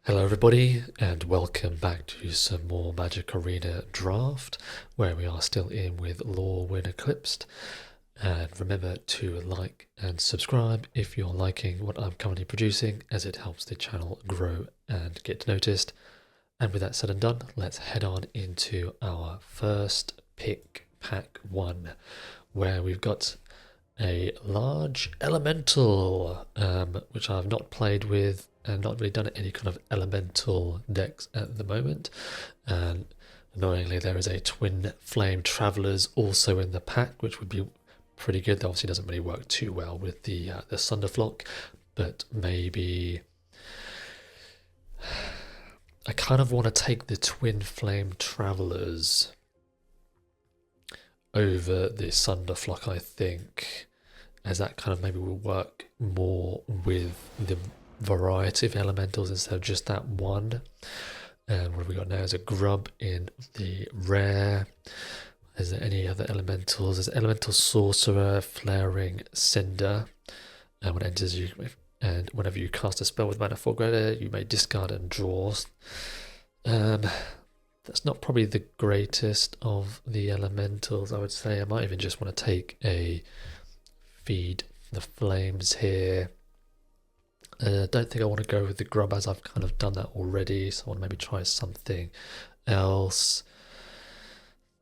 Hello everybody and welcome back to some more Magic Arena Draft where we are still in with Lorwyn Eclipsed, and remember to like and subscribe if you're liking what I'm currently producing, as it helps the channel grow and get noticed. And with that said and done, let's head on into our first pick, pack 1, where we've got a large elemental, which I've not played with and not really done any kind of elemental decks at the moment. And annoyingly, there is a twin flame travelers also in the pack, which would be pretty good. That obviously doesn't really work too well with the Sunderflock, but maybe I kind of want to take the twin flame travelers over the Sunderflock, I think, as that kind of maybe will work more with the variety of elementals instead of just that one. And what have we got now is a grub in the rare. Is there any other elementals? There's elemental sorcerer, flaring cinder, and when it enters you, and whenever you cast a spell with mana 4 greater, you may discard and draw. That's not probably the greatest of the elementals, I would say. I might even just want to take a feed the flames here. I don't think I want to go with the grub, as I've kind of done that already, so I want to maybe try something else.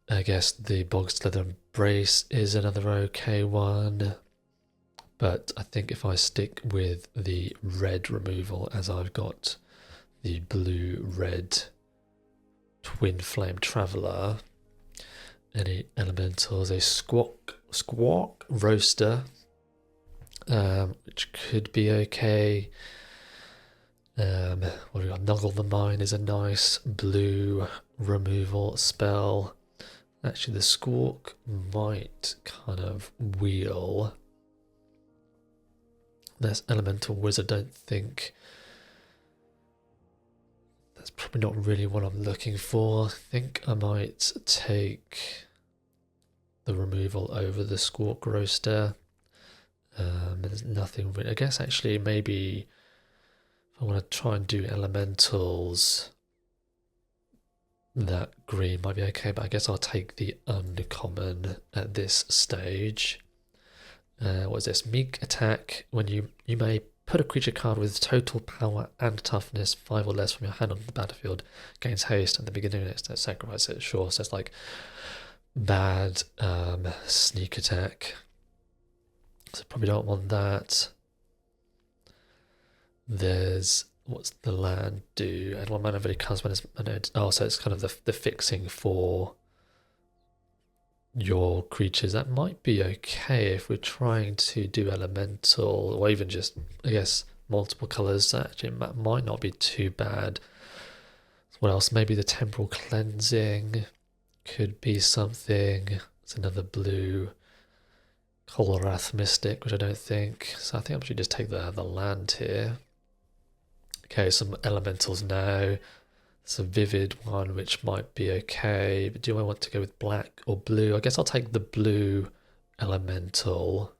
I guess the bog slither embrace is another okay one, but I think if I stick with the red removal, as I've got the blue-red twin flame traveler, any elementals, a squawk roaster, which could be okay. What have we got? Nuggle the Mine is a nice blue removal spell. Actually, the Squawk might kind of wheel. This Elemental Wizard, don't think. That's probably not really what I'm looking for. I think I might take the removal over the Squawk Roaster. There's nothing really. I guess actually maybe if I want to try and do elementals, that green might be okay, but I guess I'll take the uncommon at this stage. What is this? Meek attack. When you may put a creature card with total power and toughness 5 or less from your hand on the battlefield, gains haste at the beginning of it, sacrifice it. Sure, so it's like bad sneak attack. So probably don't want that. There's, what's the land do? And 1 mana really comes when it's, oh, so it's kind of the fixing for your creatures. That might be okay if we're trying to do elemental, or even just, I guess, multiple colours. Actually, that might not be too bad. What else? Maybe the temporal cleansing could be something. It's another blue. Colrath Mystic, which I don't think. So I think I should just take the land here. Okay, some elementals now. It's a vivid one, which might be okay. But do I want to go with black or blue? I guess I'll take the blue elemental.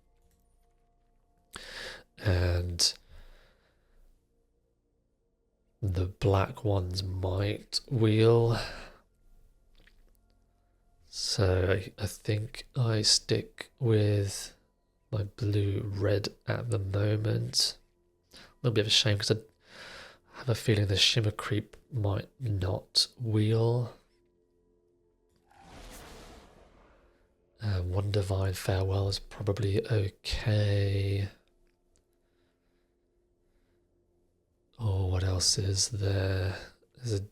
And the black ones might wheel. So I think I stick with my blue-red at the moment. A little bit of a shame because I have a feeling the Shimmer Creep might not wheel. One Divine Farewell is probably okay. Oh, what else is there?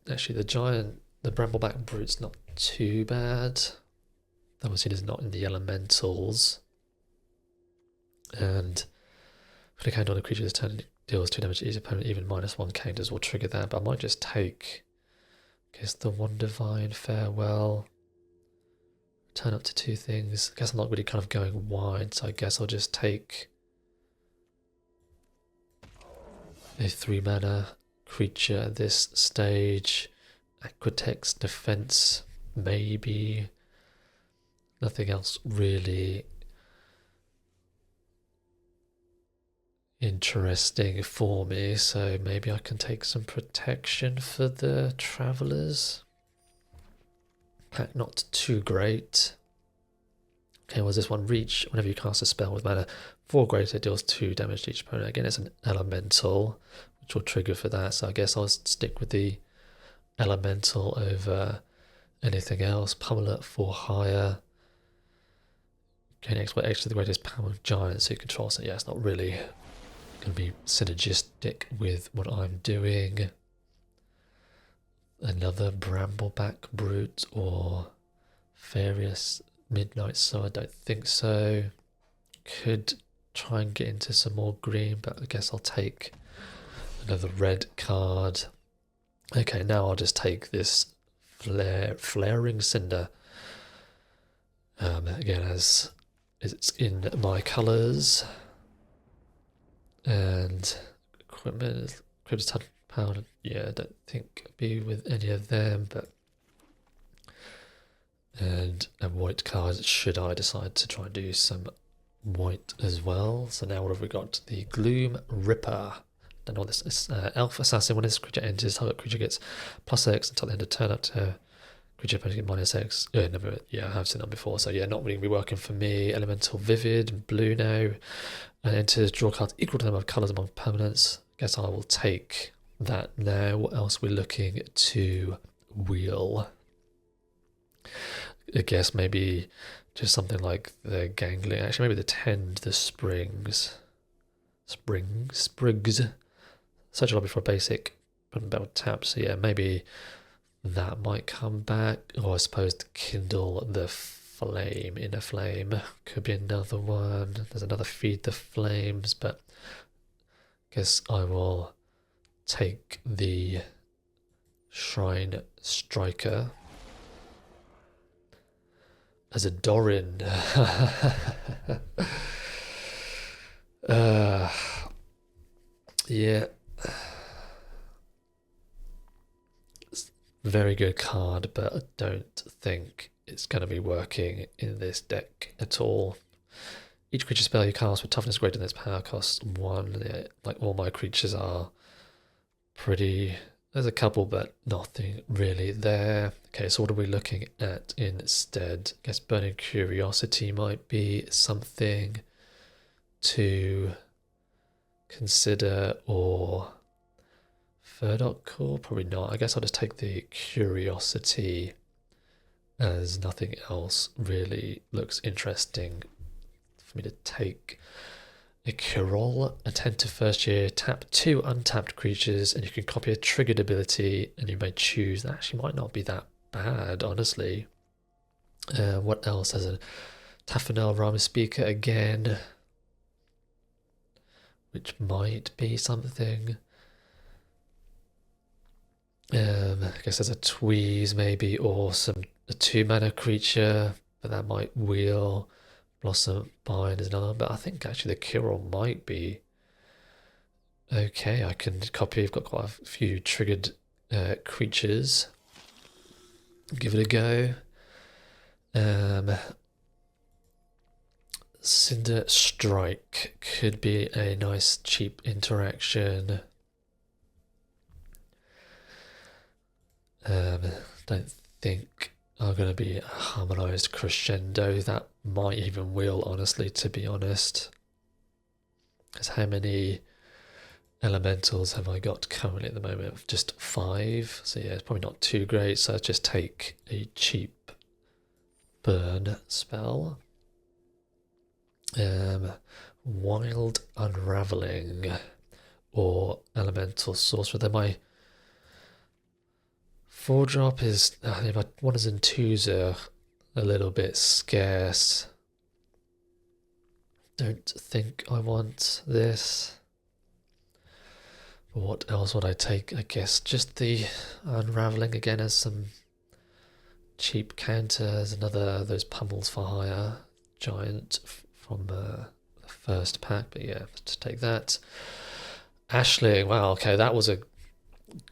Actually, the Brambleback Brute's not too bad. Obviously, it is not in the elementals. And put a count on a creature's turn, deals 2 damage to each opponent, even -1 counters will trigger that. But I might just take, I guess, the One Divine Farewell. Turn up to 2 things. I guess I'm not really kind of going wide, so I guess I'll just take a 3 mana creature at this stage. Aquatex Defense, maybe. Nothing else really. interesting for me, so maybe I can take some protection for the travelers. Not too great. Okay, was this one? Reach whenever you cast a spell with mana 4 greater, deals 2 damage to each opponent. Again, it's an elemental, which will trigger for that, so I guess I'll stick with the elemental over anything else. Pummel at 4 higher. Gain exploit X to the greatest power of giants, so you control. So yeah, it's not really going to be synergistic with what I'm doing. Another Brambleback Brute or Furious Midnight Star, I don't think so. Could try and get into some more green, but I guess I'll take another red card. Okay, now I'll just take this Flaring Cinder. Again, as it's in my colours. And equipment, Cryptid Power, yeah, I don't think I'll be with any of them, but. And a white card should I decide to try and do some white as well. So now what have we got? The Gloom Ripper. Don't know what this is. Elf Assassin. When this creature enters, target creature gets +X until the end of turn up to creature opponent get -X. Never, yeah, I have seen that before. So yeah, not really be working for me. Elemental Vivid, blue now. And enters, draw cards equal to the number of colours among permanents. Guess I will take that now. What else are we looking to wheel? I guess maybe just something like the Gangling. Actually, maybe the Tend, the Sprigs. Such a lobby for a basic battle tap. So yeah, maybe that might come back. Or I suppose to Kindle the Flame, Inner Flame could be another one. There's another Feed the Flames, but I guess I will take the Shrine Striker as a Doran. Yeah. Very good card, but I don't think it's going to be working in this deck at all. Each creature spell you cast with toughness greater than its power costs 1. Yeah, like all my creatures are pretty. There's a couple, but nothing really there. Okay, so what are we looking at instead? I guess Burning Curiosity might be something to consider, or Furdock Core? Probably not. I guess I'll just take the Curiosity, as nothing else really looks interesting for me to take. A Curol, Attentive first year, tap 2 untapped creatures, and you can copy a triggered ability, and you may choose. That actually might not be that bad, honestly. What else? There's a Taffenel Rhyme Speaker again, which might be something. I guess there's a Tweeze maybe, or a 2-mana creature, but that might wheel. Blossom Bind is another, but I think actually the Curol might be okay. I can copy. I've got quite a few triggered creatures. Give it a go. Cinder Strike could be a nice cheap interaction. Don't think are going to be a harmonized crescendo. That might even wheel, honestly, to be honest. Because how many elementals have I got currently at the moment? Just 5. So yeah, it's probably not too great. So I'll just take a cheap burn spell. Wild Unraveling or Elemental Sorcerer. Then my 4-drop is, my 1s and 2s are a little bit scarce. Don't think I want this. What else would I take? I guess just the Unraveling again as some cheap counters. Another those Pummels for Hire giant from the first pack. But yeah, to take that. Ashling. Wow, okay, that was a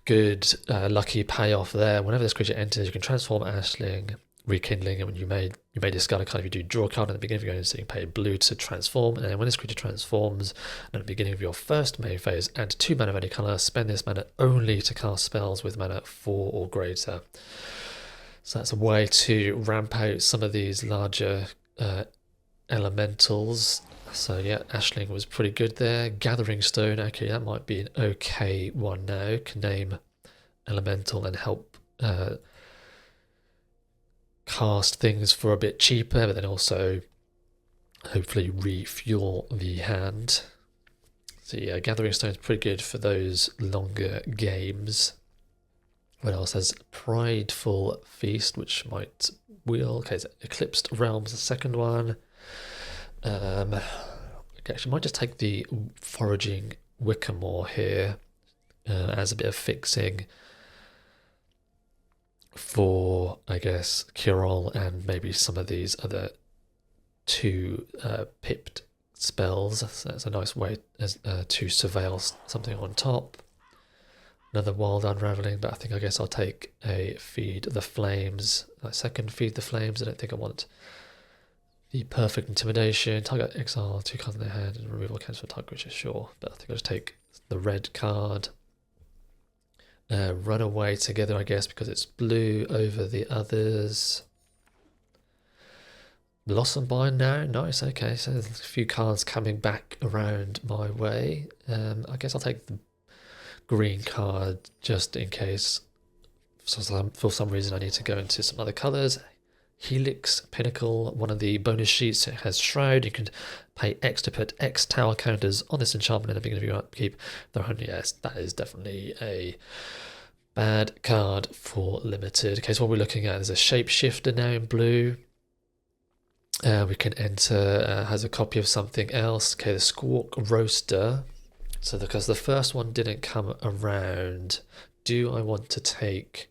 good lucky payoff there. Whenever this creature enters, you can transform Ashling rekindling, and when you may discard a card if you do draw a card at the beginning of your game, so you can pay blue to transform, and then when this creature transforms at the beginning of your first main phase, add 2 mana of any colour, spend this mana only to cast spells with mana 4 or greater. So that's a way to ramp out some of these larger elementals. So yeah, Ashling was pretty good there. Gathering Stone, okay, that might be an okay one now. Can name elemental and help cast things for a bit cheaper, but then also hopefully refuel the hand. So yeah, Gathering Stone is pretty good for those longer games. What else has Prideful Feast, which might wheel. Okay, so Eclipsed Realms, the second one. Okay, actually, might just take the Foraging Wickermore here as a bit of fixing for, I guess, Kirol and maybe some of these other 2 pipped spells. So that's a nice way to surveil something on top. Another Wild Unraveling, but I guess I'll take a Feed the Flames. Second Feed the Flames. I don't think I want the Perfect Intimidation. Target exile 2 cards in their hand and removal cancel target creature, sure. But I think I'll just take the red card. Run away together, I guess, because it's blue over the others. Blossom Bind now, nice, okay, so there's a few cards coming back around my way. I guess I'll take the green card just in case for some reason I need to go into some other colours. Helix Pinnacle, one of the bonus sheets, it has Shroud. You can pay X to put X tower counters on this enchantment at the beginning of your upkeep. Yes, that is definitely a bad card for limited. Okay, so what we're looking at is a Shapeshifter now in blue. We can enter, has a copy of something else. Okay, the Squawk Roaster. So because the first one didn't come around, do I want to take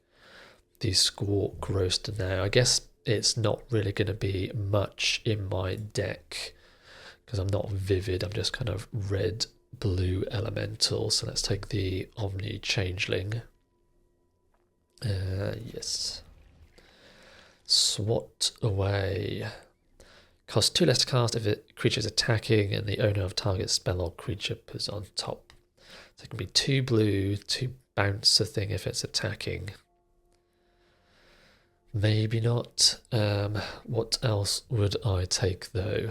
the Squawk Roaster now? I guess it's not really going to be much in my deck because I'm not vivid, I'm just kind of red blue elemental. So let's take the Omni Changeling. Yes, Swat Away. Costs 2 less to cast if a creature is attacking and the owner of target spell or creature puts on top. So it can be 2 blue to bounce a thing if it's attacking. Maybe not. What else would I take though?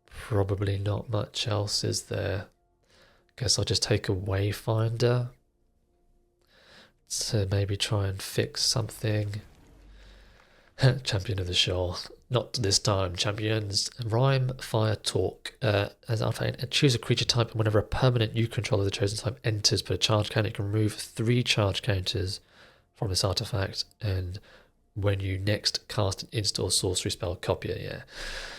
Probably not much else, is there? Guess I'll just take a Wayfinder to maybe try and fix something. Champion of the Shoal. Not this time, champions. Rhyme, Fire, Talk. As alpha, choose a creature type, and whenever a permanent you control of the chosen type enters per charge counter, you can remove 3 charge counters from this artifact, and when you next cast an instant or sorcery spell, copy it. Yeah,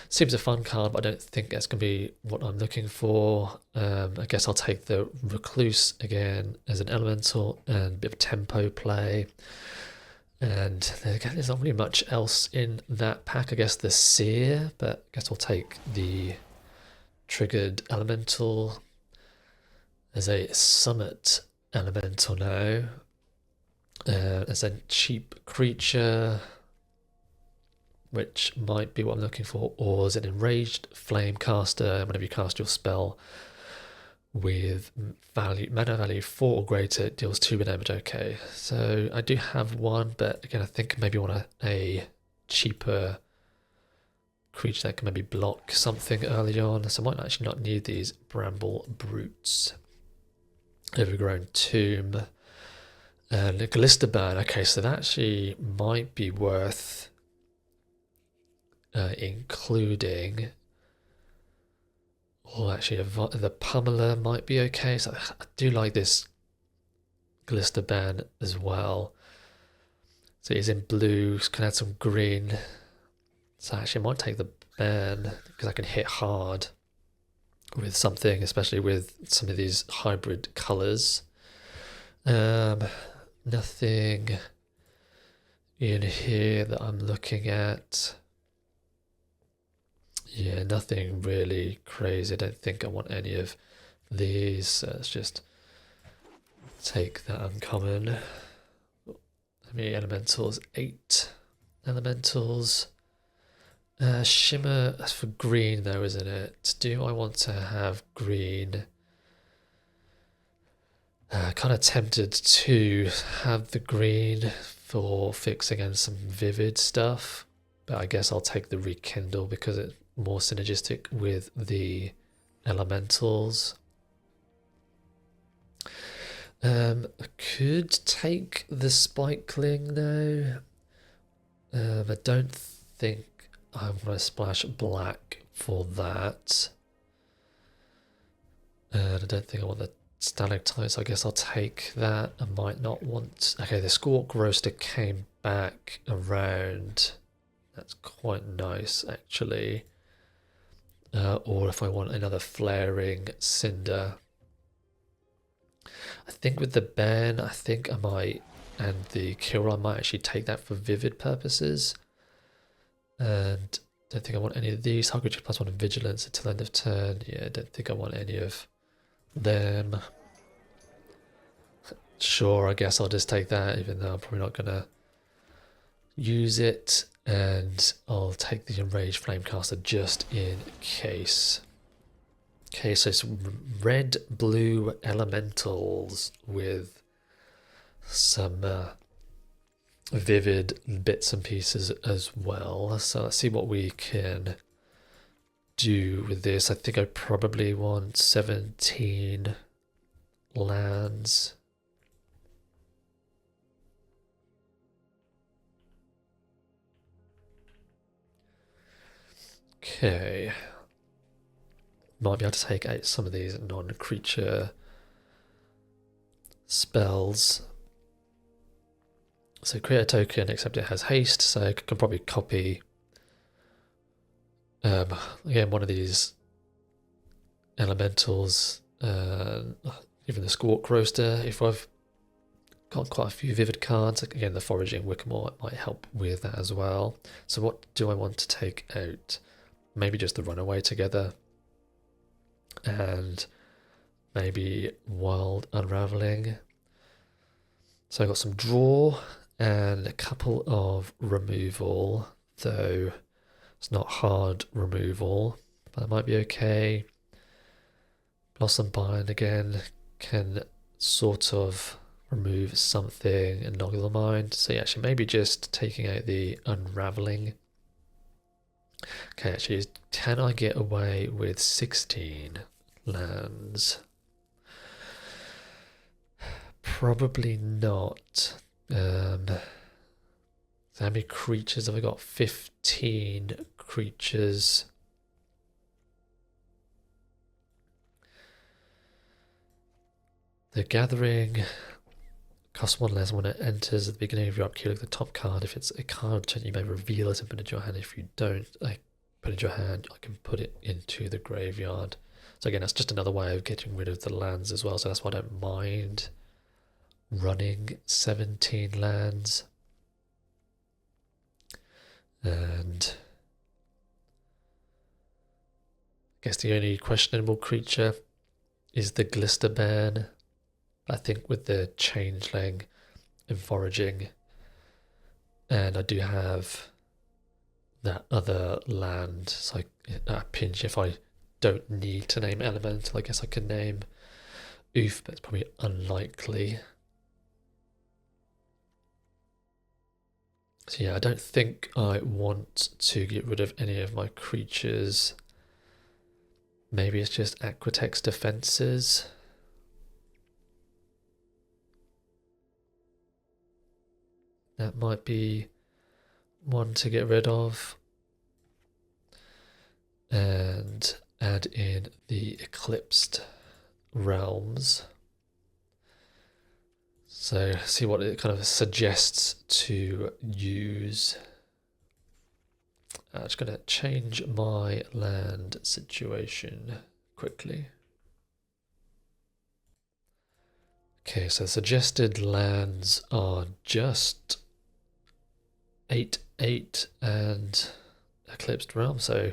seems a fun card, but I don't think that's going to be what I'm looking for. I guess I'll take the Recluse again as an elemental and a bit of tempo play. And again, there's not really much else in that pack. I guess the Seer, but I guess I'll take the triggered elemental as a summit elemental now. As a cheap creature, which might be what I'm looking for, or as an enraged flame caster. Whenever you cast your spell with mana value 4 or greater, it deals 2 damage. Okay, so I do have one, but again, I think maybe I want a cheaper creature that can maybe block something early on. So I might actually not need these Bramble Brutes. Overgrown Tomb. And Glisterban. Okay, so that actually might be worth including. Or actually, the Pummeler might be okay. So I do like this Glisterban as well. So it's in blue, can add some green. So actually I might take the ban because I can hit hard with something, especially with some of these hybrid colours. Nothing in here that I'm looking at. Yeah, nothing really crazy. I don't think I want any of these. So let's just take that uncommon. How many elementals? 8 elementals. Shimmer, that's for green though, isn't it? Do I want to have green? Kind of tempted to have the green for fixing and some vivid stuff, but I guess I'll take the rekindle because it's more synergistic with the elementals. I could take the spikeling though. I don't think I'm going to splash black for that. And I don't think I want the stalactites. I guess I'll take that. I might not want... Okay, the Squawk Roaster came back around. That's quite nice, actually. Or if I want another Flaring Cinder. I think with the ban, I think I might... And the Kill, I might actually take that for vivid purposes. And I don't think I want any of these. Hugger plus 1 in Vigilance until end of turn. Yeah, I don't think I want any of them. Sure, I guess I'll just take that, even though I'm probably not going to use it. And I'll take the Enraged Flamecaster just in case. Okay, so it's red, blue elementals with some vivid bits and pieces as well. So let's see what we can do with this. I think I probably want 17 lands. Okay. Might be able to take out some of these non-creature spells. So create a token, except it has haste, so I can probably copy again one of these elementals, even the Squawk Roaster. If I've got quite a few vivid cards, again the Foraging Wickamore might help with that as well. So what do I want to take out? Maybe just the Runaway Together, and maybe Wild Unraveling. So I got some draw and a couple of removal, though it's not hard removal, but that might be okay. Blossom Bind again can sort of remove something and Noggle the Mind. So yeah, actually maybe just taking out the Unraveling. Okay, actually, can I get away with 16 lands? Probably not. So how many creatures have I got? 15 creatures. The Gathering costs 1 less when it enters at the beginning of your upkeep. Look at the top card. If it's a card, you may reveal it and put it into your hand. If you don't put it into your hand, I can put it into the graveyard. So again, that's just another way of getting rid of the lands as well. So that's why I don't mind running 17 lands. And I guess the only questionable creature is the Glister ban. I think with the Changeling and Foraging, and I do have that other land, so a pinch if I don't need to name Elemental, I guess I can name Oof, but it's probably unlikely. So yeah, I don't think I want to get rid of any of my creatures. Maybe it's just Aquatex defenses. That might be one to get rid of. And add in the Eclipsed realms. So see what it kind of suggests to use. I'm just going to change my land situation quickly. Okay, so suggested lands are just 8/8 and Eclipsed Realm. So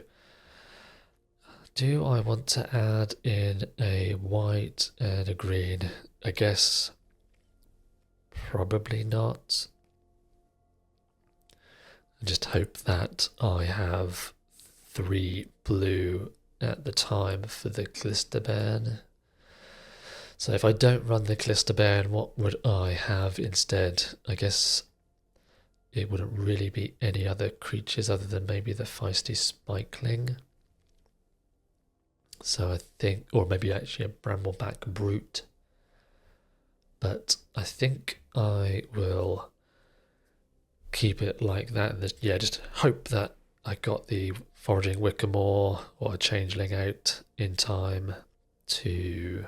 do I want to add in a white and a green? I guess probably not. And just hope that I have 3 blue at the time for the Glister ban. So if I don't run the Glister ban, what would I have instead? I guess it wouldn't really be any other creatures other than maybe the feisty Spikeling. So I think, or maybe actually a Brambleback Brute. But I think I will keep it like that. And yeah, just hope that I got the Foraging Wickermore or a Changeling out in time to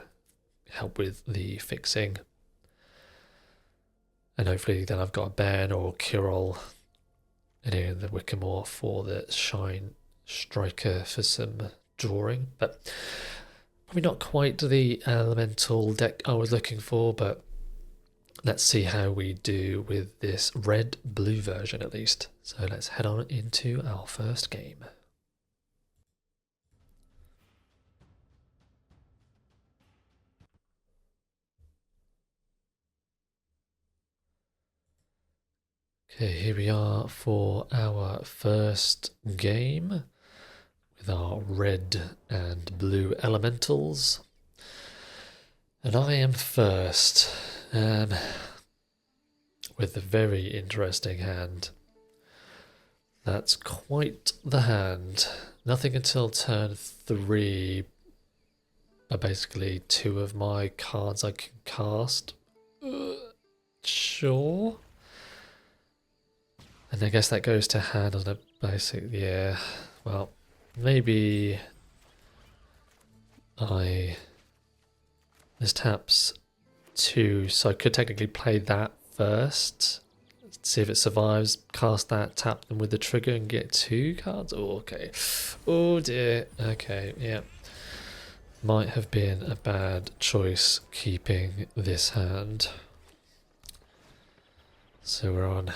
help with the fixing. And hopefully then I've got a Ben or Kyrol in the Wickermore for the Shine Striker for some drawing. But probably not quite the elemental deck I was looking for, but let's see how we do with this red-blue version at least. So let's head on into our first game. Okay, here we are for our first game with our red and blue elementals. And I am first with a very interesting hand. That's quite the hand. Nothing until turn 3 are basically 2 of my cards I can cast. Sure. And I guess that goes to hand on a basic, yeah. Well, maybe this taps 2, so I could technically play that first. See if it survives, cast that, tap them with the trigger and get 2 cards. Oh, okay. Oh dear. Okay, yeah. Might have been a bad choice keeping this hand. So we're on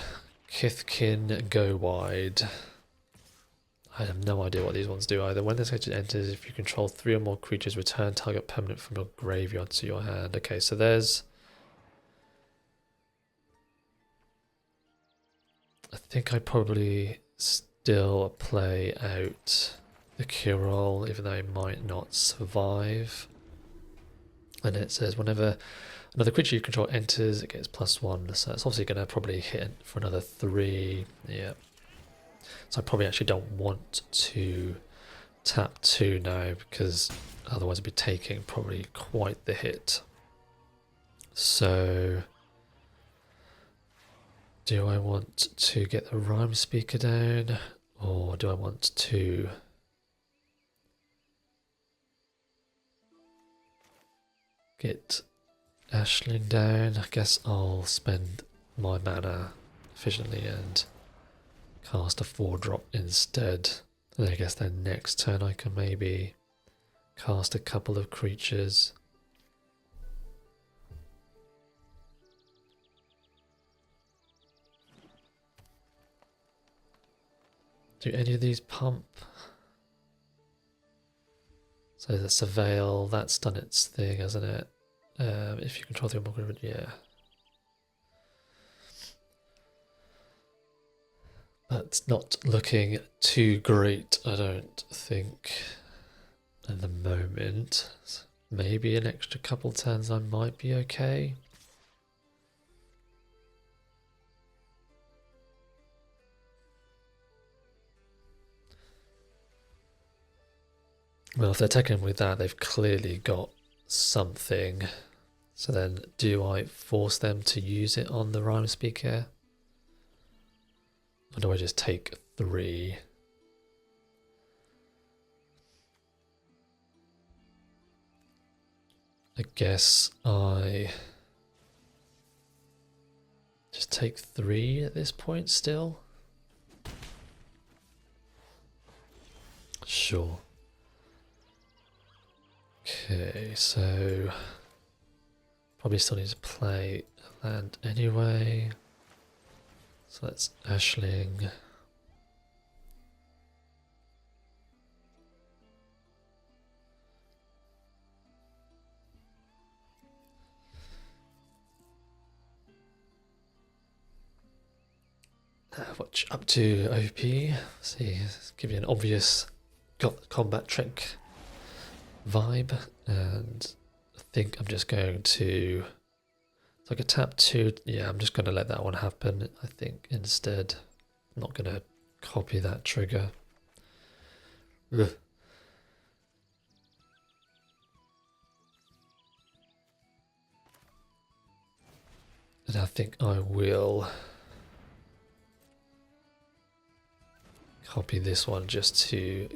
Kithkin Go Wide. I have no idea what these ones do either. When this agent enters, if you control 3 or more creatures, return target permanent from your graveyard to your hand. Okay, so there's... I think I probably still play out the Kyrol, even though it might not survive. And it says whenever another creature you control enters, it gets +1. So it's obviously going to probably hit for another 3. Yeah. So I probably actually don't want to tap 2 now, because otherwise I'd be taking probably quite the hit. So do I want to get the Rhyme Speaker down, or do I want to get Ashling down? I guess I'll spend my mana efficiently and cast a 4-drop instead. And I guess then next turn I can maybe cast a couple of creatures. Do any of these pump? So the Surveil, that's done its thing, hasn't it? If you control the Omega, yeah. But not looking too great, I don't think, at the moment. Maybe an extra couple turns I might be okay. Well, if they're taking with that, they've clearly got something. So then, do I force them to use it on the Rhyme Speaker? Or do I just take 3? I guess I just take 3 at this point still. Sure. Okay, so probably still need to play a land anyway. So that's Ashling. Watch up to OP. See, give you an obvious combat trick vibe, and I think I'm just going to. It's like a tap 2. Yeah, I'm just going to let that one happen. I think instead, I'm not going to copy that trigger. Ugh. And I think I will copy this one just to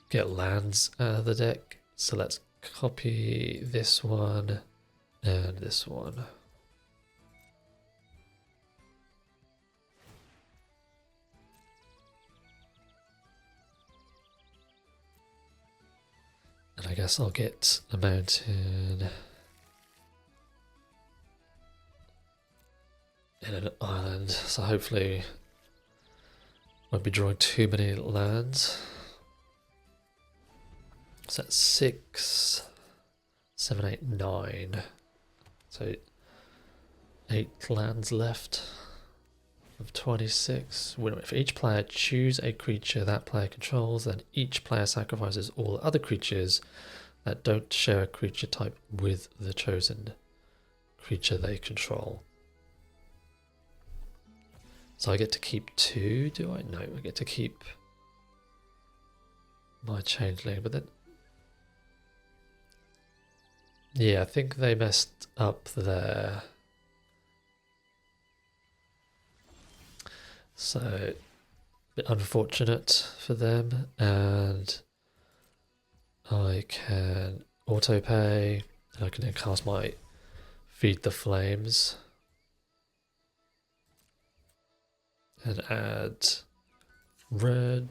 get lands out of the deck. So let's copy this one and this one. And I guess I'll get a mountain and an island. So hopefully won't be drawing too many lands. So that's 6, 7, 8, 9. So 8 lands left of 26. For each player, choose a creature that player controls, then each player sacrifices all other creatures that don't share a creature type with the chosen creature they control. So I get to keep 2, do I? No, I get to keep my changeling, but then... Yeah, I think they messed up there. So, a bit unfortunate for them, and I can auto pay, and I can then cast my Feed the Flames and add red.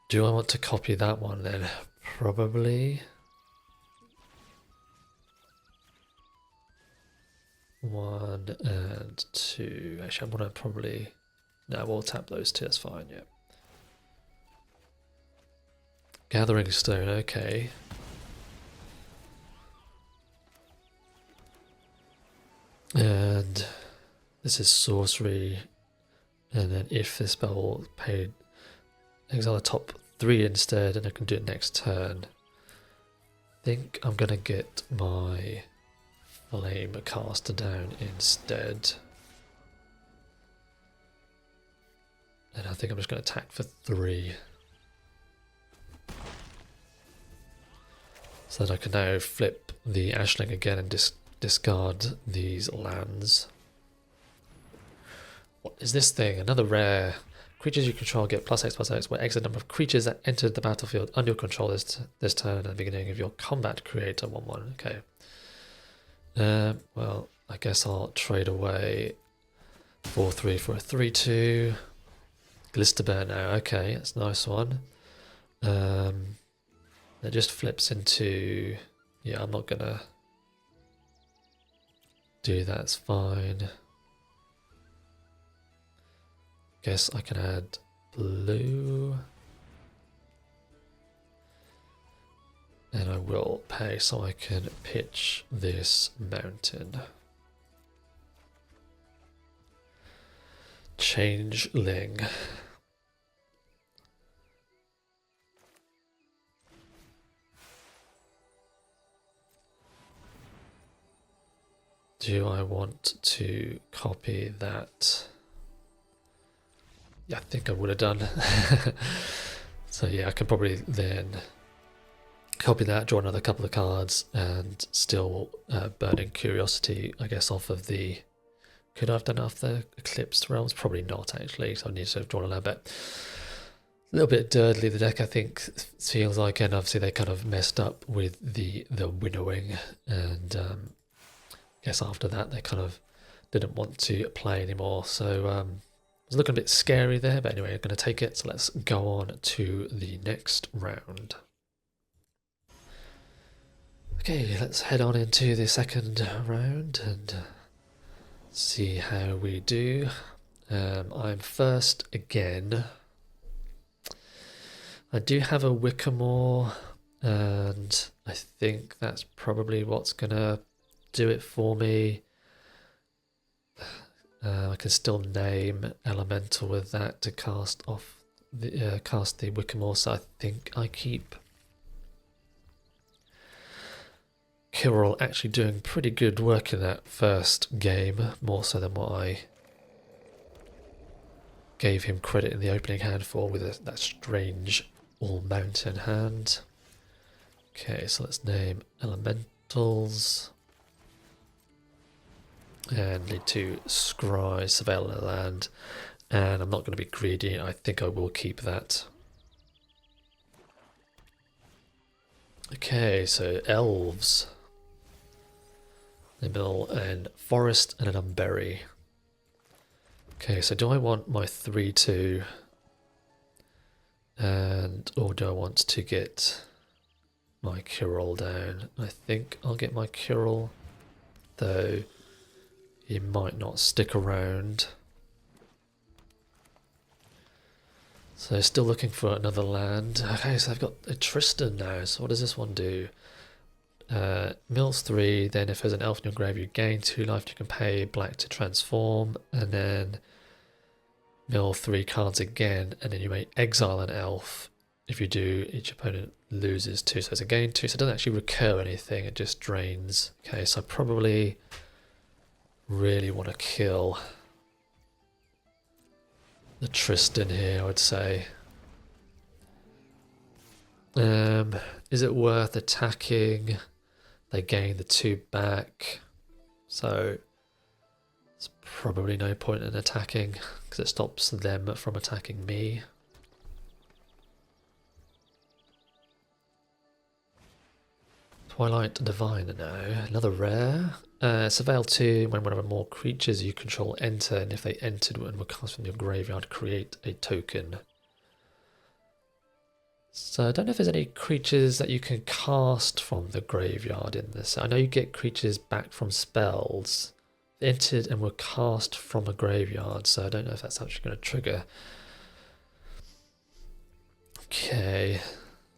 Do I want to copy that one then? Probably. 1 and 2. Actually, I'm gonna probably... No, we'll tap those 2, that's fine, yeah. Gathering Stone, okay. And this is sorcery. And then if this spell paid, exile the top 3 instead, and I can do it next turn. I think I'm gonna get my Flame Caster down instead. And I think I'm just going to attack for 3. So that I can now flip the Ashling again and discard these lands. What is this thing? Another rare. Creatures you control get +X/+X, where X is the number of creatures that entered the battlefield under your control this turn at the beginning of your combat. Create a 1/1. Okay. Well, I guess I'll trade away 4/3 for a 3/2. Glisterbear now, okay, that's a nice one. It just flips into... Yeah, I'm not gonna do that, it's fine. Guess I can add blue. And I will pay so I can pitch this mountain. Changeling. Do I want to copy that? Yeah, I think I would have done. So yeah, I can probably then copy that, draw another couple of cards, and still Burning Curiosity, I guess, off of the... Could I have done it off the Eclipsed Realms? Probably not, actually, so I need to have drawn a little bit. A little bit dirtily, the deck, I think, feels like, and obviously they kind of messed up with the winnowing, and I guess after that they kind of didn't want to play anymore, so it was looking a bit scary there, but anyway, I'm going to take it, so let's go on to the next round. Okay, let's head on into the second round and see how we do. I'm first again. I do have a Wickamore And I think that's probably what's gonna do it for me. I can still name elemental with that to cast off the cast the Wickamore. So I think I keep Kirill actually doing pretty good work in that first game, more so than what I gave him credit in the opening hand for with that strange all-mountain hand. Okay, so let's name elementals. And need to scry, surveil the land. And I'm not going to be greedy, I think I will keep that. Okay, so elves. Nibble and forest and an unbury. Okay, so do I want my 3-2? Or do I want to get my Kirill down? I think I'll get my Kirill, though he might not stick around. So still looking for another land. Okay, so I've got a Tristan now, so what does this one do? Mills 3, then if there's an elf in your grave you gain 2 life, you can pay black to transform, and then mill 3 cards again, and then you may exile an elf. If you do, each opponent loses 2, so it's a gain 2, so it doesn't actually recur anything, it just drains. Okay, so I probably really want to kill the Tristan here, I would say. Is it worth attacking? They gain the 2 back, so there's probably no point in attacking because it stops them from attacking me. Twilight Divine now, another rare. Surveil 2, when one or more creatures you control enter, and if they entered and were cast from your graveyard, create a token. So I don't know if there's any creatures that you can cast from the graveyard in this. I know you get creatures back from spells. They entered and were cast from a graveyard, so I don't know if that's actually going to trigger. Okay,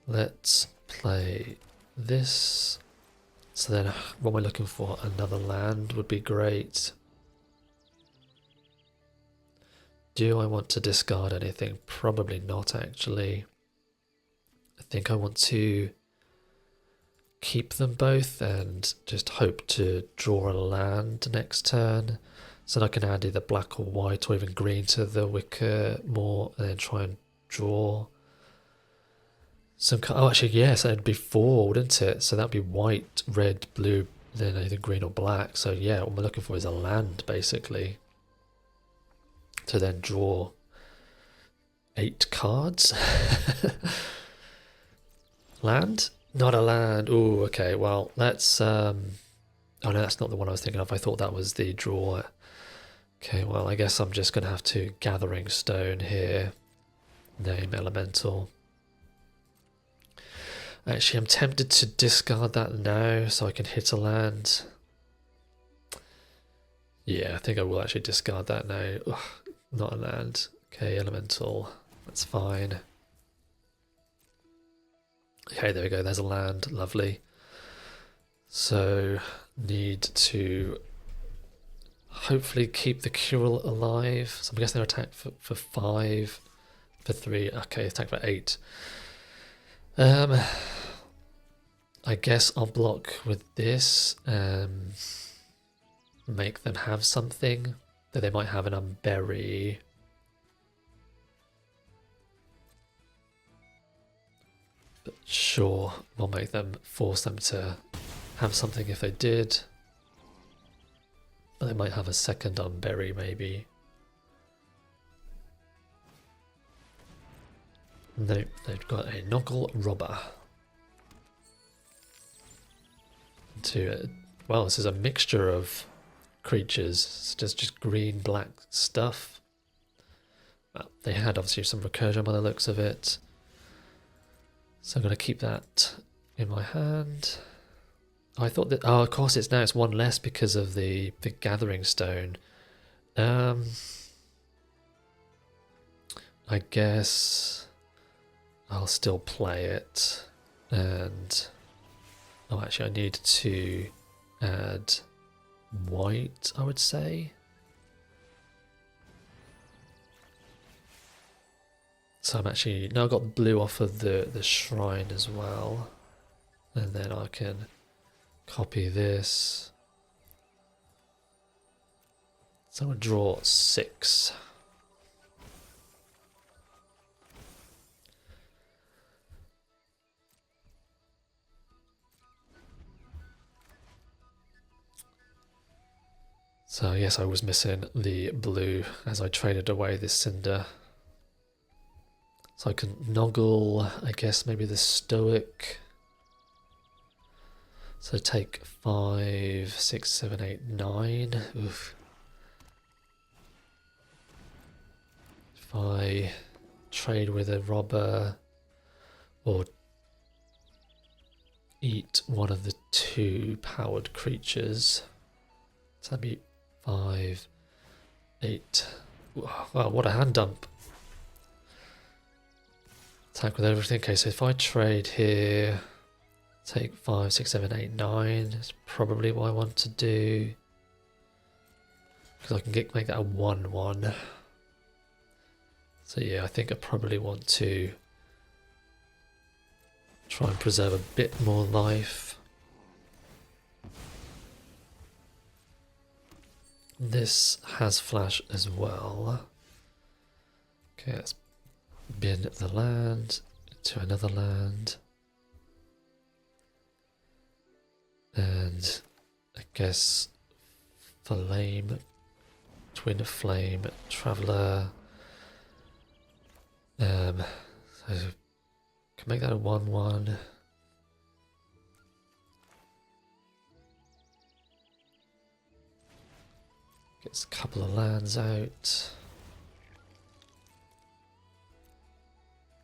let's play this. So then what am I looking for? Another land would be great. Do I want to discard anything? Probably not, actually. I think I want to keep them both and just hope to draw a land next turn. So that I can add either black or white or even green to the wicker more and then try and draw some. Oh, actually, yes, that'd be 4, wouldn't it? So that'd be white, red, blue, then either green or black. So yeah, what I'm looking for is a land, basically, to then draw 8 cards. Land? Not a land. Oh, okay. Well, let's. Oh no, that's not the one I was thinking of. I thought that was the draw. Okay, well, I guess I'm just gonna have to Gathering Stone here. Name elemental. Actually, I'm tempted to discard that now so I can hit a land. Yeah, I think I will actually discard that now. Ugh, not a land. Okay, elemental. That's fine. Okay, there we go. There's a land. Lovely. So, need to hopefully keep the Kirill alive. So I'm guessing they're attack for 5, for 3. Okay, attack for 8. I guess I'll block with this. Make them have something. That they might have an unbury. But sure, we'll make them, force them to have something if they did. But they might have a second unbury maybe. Nope, they've got a Noggle Robber. Well, this is a mixture of creatures. It's just green, black stuff. Well, they had obviously some recursion by the looks of it. So I'm going to keep that in my hand. I thought that, oh, of course it's 1 less because of the Gathering Stone. I guess I'll still play it. And oh, actually I need to add white, I would say. So I'm actually, now I've got blue off of the shrine as well. And then I can copy this. So I'm going to draw 6. So yes, I was missing the blue as I traded away this cinder. So I can noggle, I guess, maybe the stoic. So take 5, 6, 7, 8, 9. Oof. If I trade with a robber or eat one of the 2 powered creatures, so that'd be 5, 8. Wow, what a hand dump. Attack with everything. Okay, so if I trade here, take 5, 6, 7, 8, 9. That's probably what I want to do. Because I can make that a 1-1. So yeah, I think I probably want to try and preserve a bit more life. This has flash as well. Okay, let's bin the land to another land. And I guess flame, twin flame, traveller. So can make that a 1-1. Gets a couple of lands out.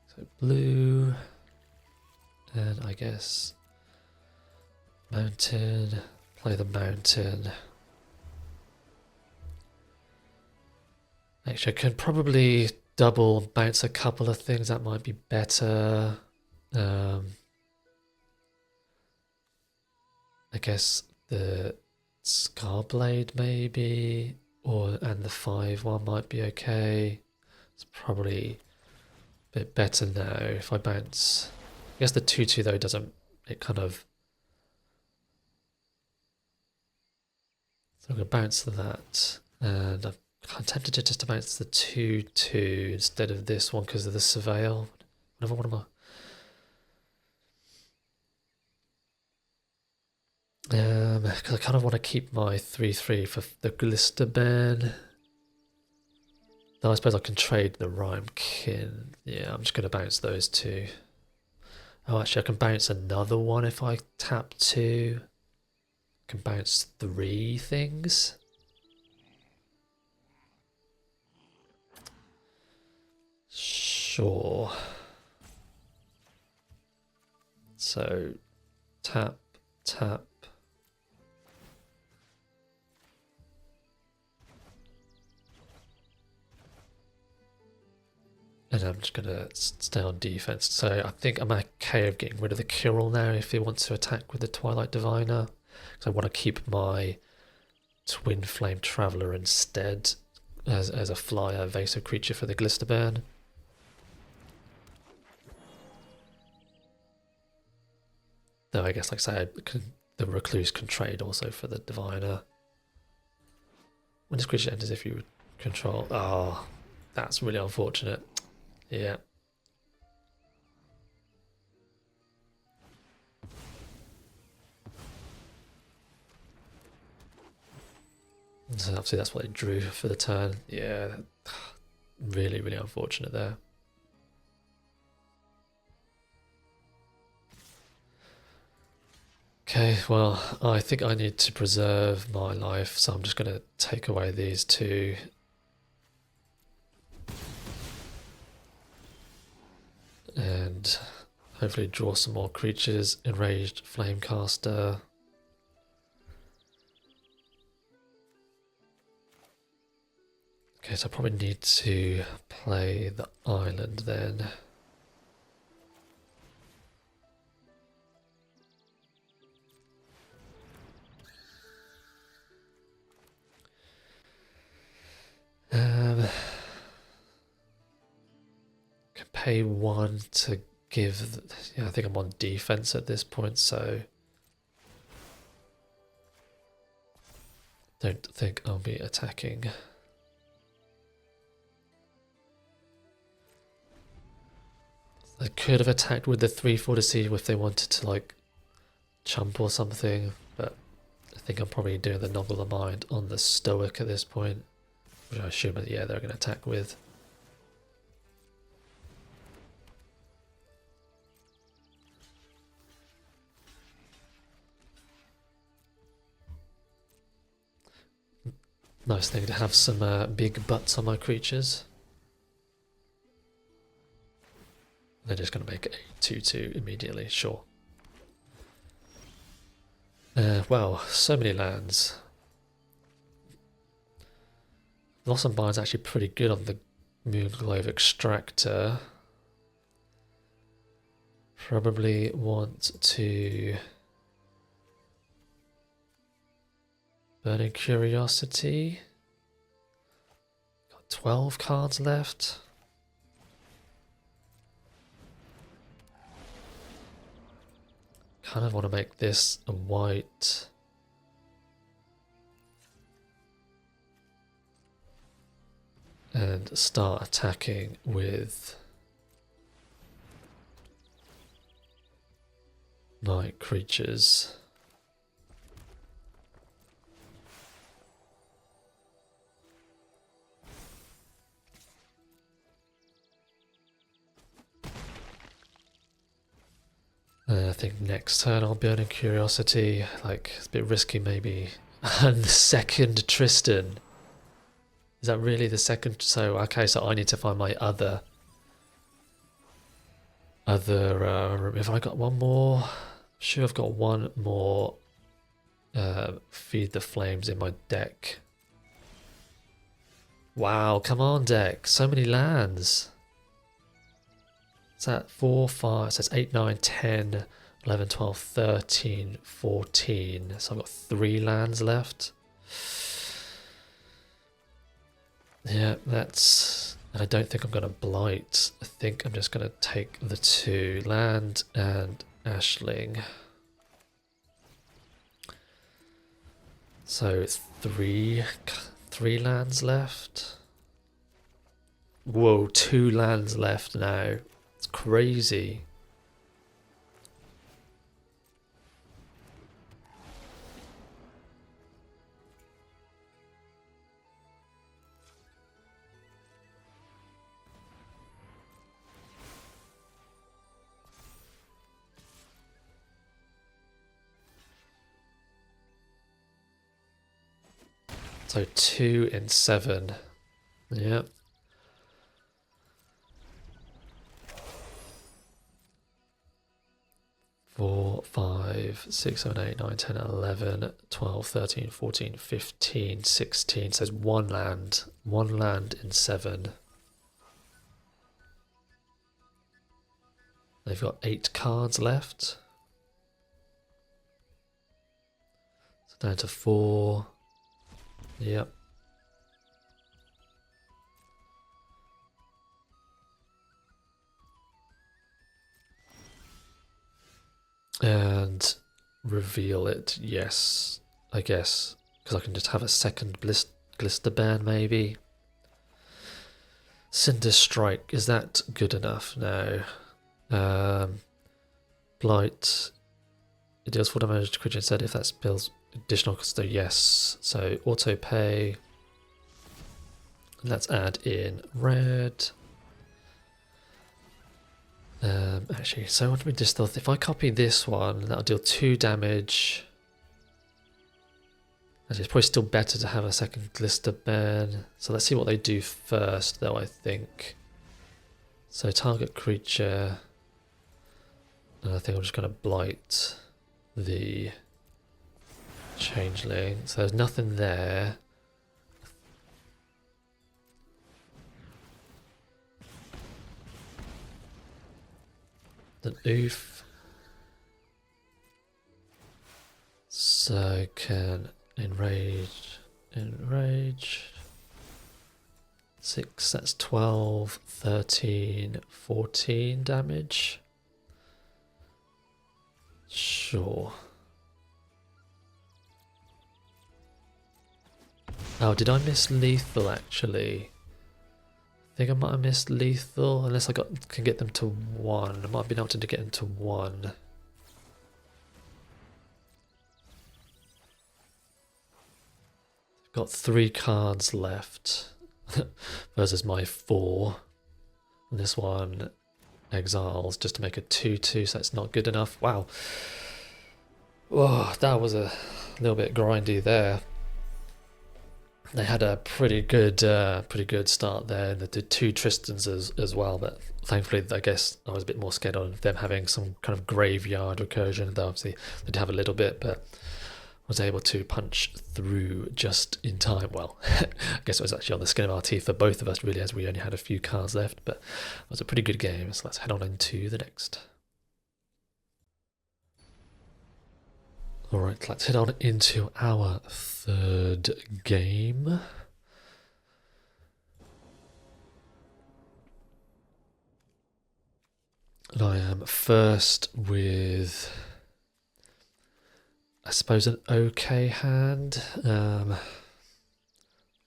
So blue, and I guess mountain, play the mountain. Actually, I can probably double bounce a couple of things, that might be better. I guess the Scarblade maybe, and the 5-1 might be okay. It's probably a bit better now if I bounce. I guess the 2-2 though doesn't, it kind of. So I'm going to bounce that, and I'm tempted to just bounce the 2-2 instead of this one because of the surveil. Another one of my. Because I kind of want to keep my 3-3 for the Glisterbane. Though I suppose I can trade the Rhymekin. Yeah, I'm just going to bounce those 2. Oh, actually, I can bounce another one if I tap 2. I can bounce 3 things. Sure. So, tap, tap. And I'm just going to stay on defense. So I think I'm okay of getting rid of the Kirill now if he wants to attack with the Twilight Diviner. Because I want to keep my Twin Flame Traveller instead as a flyer evasive creature for the Glisterbane. Though I guess, like I say, the Recluse can trade also for the Diviner. When this creature enters, if you control... Oh, that's really unfortunate. Yeah. So obviously that's what they drew for the turn. Yeah. Really, really unfortunate there. Okay, well, I think I need to preserve my life, so I'm just going to take away these 2. And hopefully draw some more creatures. Enraged Flamecaster. Okay, so I probably need to play the island then. pay 1 to give... Yeah, I think I'm on defense at this point, so... Don't think I'll be attacking. I could have attacked with the 3-4 to see if they wanted to, like, chump or something, but I think I'm probably doing the Noggle of Mind on the Stoic at this point, which I assume, yeah, they're going to attack with. Nice thing to have some big butts on my creatures. They're just going to make it a 2-2 immediately, sure. Wow, so many lands. Loss and Bind's actually pretty good on the Moonglaive Extractor. Probably want to... Burning Curiosity. Got 12 cards left. Kind of want to make this a white. And start attacking with my creatures. I think next turn I'll Burning Curiosity. Like, it's a bit risky maybe. And the second Tristan. Is that really the second? So, okay, so I need to find my other... Have I got one more? Sure, I've got one more Feed the Flames in my deck. Wow, come on deck. So many lands. Is that 4, 5, it says 8, 9, 10, 11, 12, 13, 14. So I've got 3 lands left. Yeah, that's... And I don't think I'm going to blight. I think I'm just going to take the 2 land and Ashling. So it's 3 lands left. Whoa, 2 lands left now. It's crazy. So 2 in 7. Yep. Four, 5, 6, 7, 8, 9, 10, 11, 12, 13, 14, 15, 16. So there's 1 land. 1 land in 7. They've got 8 cards left. So down to 4. Yep. And reveal it, yes, I guess, because I can just have a second Glister Band maybe. Cinder Strike, is that good enough? No. Blight, it deals 4 damage to creature instead if that spills additional cost, so yes. So auto pay. Let's add in red. Actually, so what do we just thought? If I copy this one, that'll deal 2 damage. Actually, it's probably still better to have a second Glister Burn. So let's see what they do first, though, I think. So target creature. And I think I'm just going to blight the Changeling. So there's nothing there. Then oof. So can enrage. 6, that's 12, 13, 14 damage. Sure. Oh, did I miss lethal actually? I think I might have missed lethal, unless I can get them to 1. I might have been able to get them to 1. Got 3 cards left versus my 4. And this one exiles just to make a 2/2, so that's not good enough. Wow. Whoa, that was a little bit grindy there. They had a pretty good start there. They did 2 Tristans as well, but thankfully, I guess I was a bit more scared on them having some kind of graveyard recursion. Though obviously they did have a little bit, but was able to punch through just in time. Well, I guess it was actually on the skin of our teeth for both of us, really, as we only had a few cards left. But it was a pretty good game. So let's head on into the next. Alright, let's head on into our 3rd game. And I am first with, I suppose, an okay hand.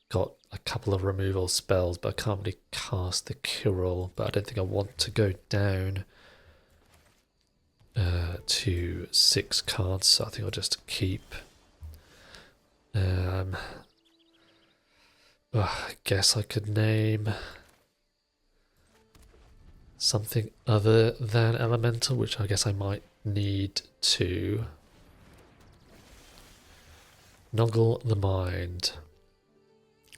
Got a couple of removal spells, but I can't really cast the Curel. But I don't think I want to go down to 6 cards, so I think I'll just keep. I guess I could name something other than elemental, which I guess I might need to. Noggle the Mind.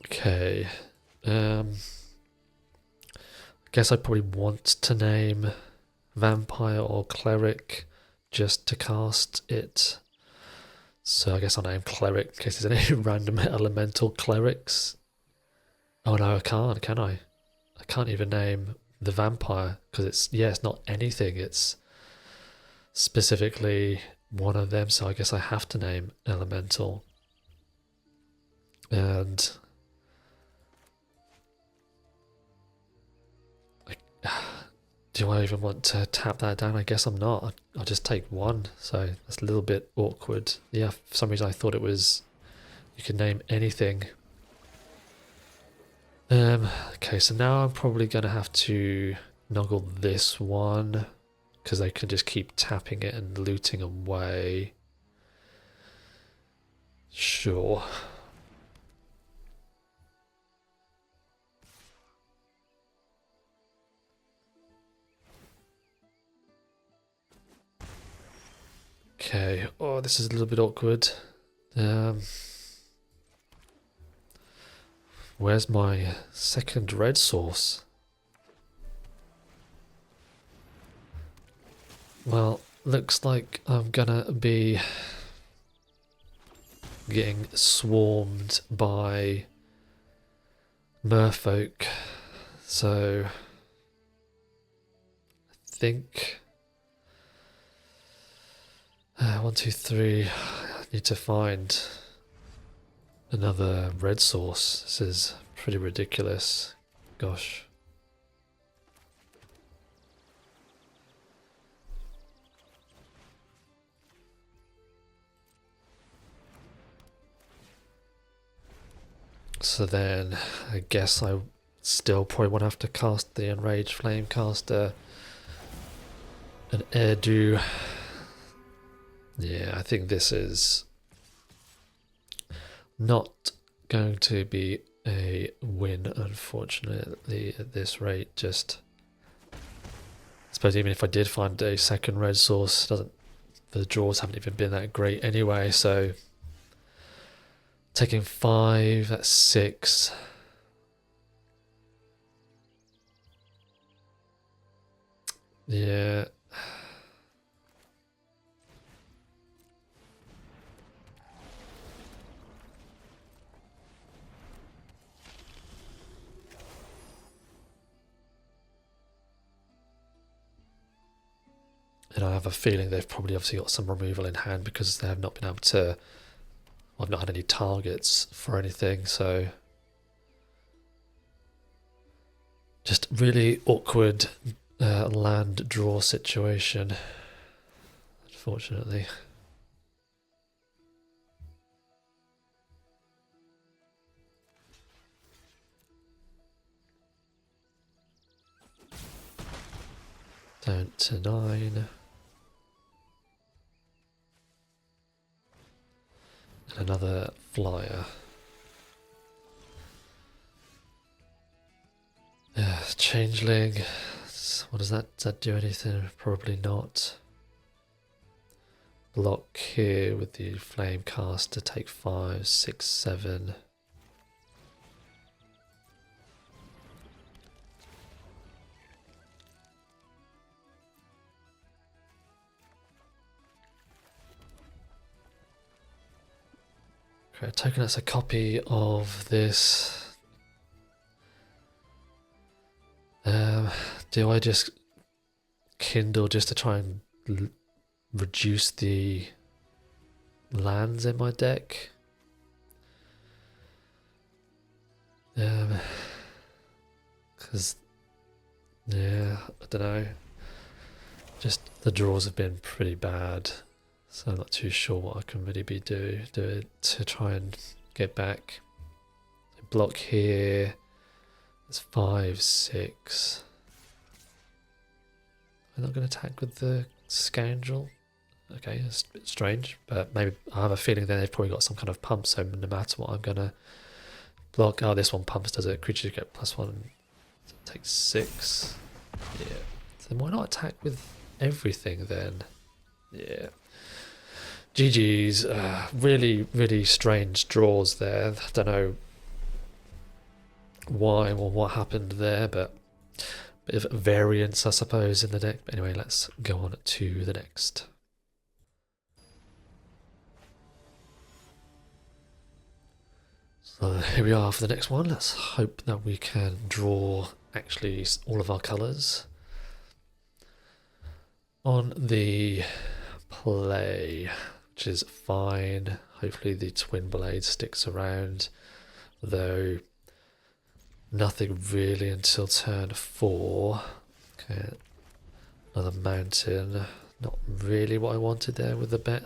Okay. I guess I probably want to name Vampire or Cleric just to cast it. So I guess I'll name Cleric in case there's any random elemental clerics. Oh no, I can't, can I? I can't even name the Vampire because it's not anything. It's specifically one of them, so I guess I have to name elemental. And do I even want to tap that down? I guess I'm not. I'll just take 1, so that's a little bit awkward. Yeah, for some reason I thought it was you could name anything. Okay, so now I'm probably going to have to noggle this one because they can just keep tapping it and looting away. Sure. Okay, oh, this is a little bit awkward. Where's my 2nd red source? Well, looks like I'm gonna be getting swarmed by merfolk, so I think 1, 2, 3. I need to find another red source. This is pretty ridiculous. Gosh. So then I guess I still probably won't have to cast the Enraged Flamecaster, an Airdo. Yeah, I think this is not going to be a win, unfortunately, at this rate. Just, I suppose even if I did find a 2nd red source, the draws haven't even been that great anyway, so taking 5, that's 6. Yeah. And I have a feeling they've probably obviously got some removal in hand because they have not been able to. Well, I've not had any targets for anything, so. Just really awkward land draw situation, unfortunately. Down to 9. And another flyer. Changeling. What does that do anything? Probably not. Block here with the flame cast to take 5, 6, 7. Okay, token that's a copy of this. Do I just kindle just to try and reduce the lands in my deck? Because, yeah, I don't know. Just the draws have been pretty bad, so I'm not too sure what I can really be doing to try and get back. Block here. It's 5, 6. I'm not going to attack with the scoundrel. Okay, it's a bit strange, but maybe I have a feeling that they've probably got some kind of pump, so no matter what, I'm going to block. Oh, this one pumps, does it? Creatures get +1. So it takes 6. Yeah. So why not attack with everything then? Yeah. GG's. Really, really strange draws there. I don't know why or what happened there, but a bit of variance, I suppose, in the deck. But anyway, let's go on to the next. So here we are for the next one. Let's hope that we can draw actually all of our colours. On the play, which is fine. Hopefully the twin blade sticks around, though nothing really until turn 4. Okay, another mountain. Not really what I wanted there with the bet.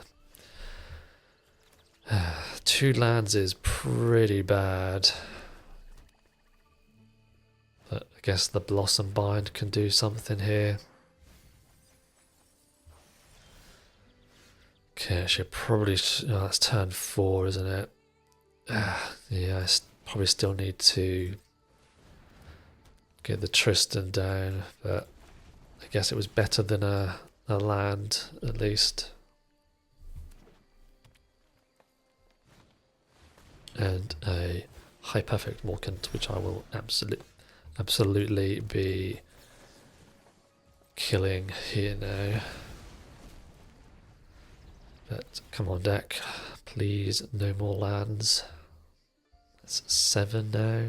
2 lands is pretty bad. But I guess the Blossom Bind can do something here. Okay, I should probably... that's turn 4, isn't it? Yeah, I probably still need to get the Tristan down, but I guess it was better than a land, at least. And a High Perfect Morcant, which I will absolutely be killing here now. But come on, deck, please, no more lands. That's 7 now.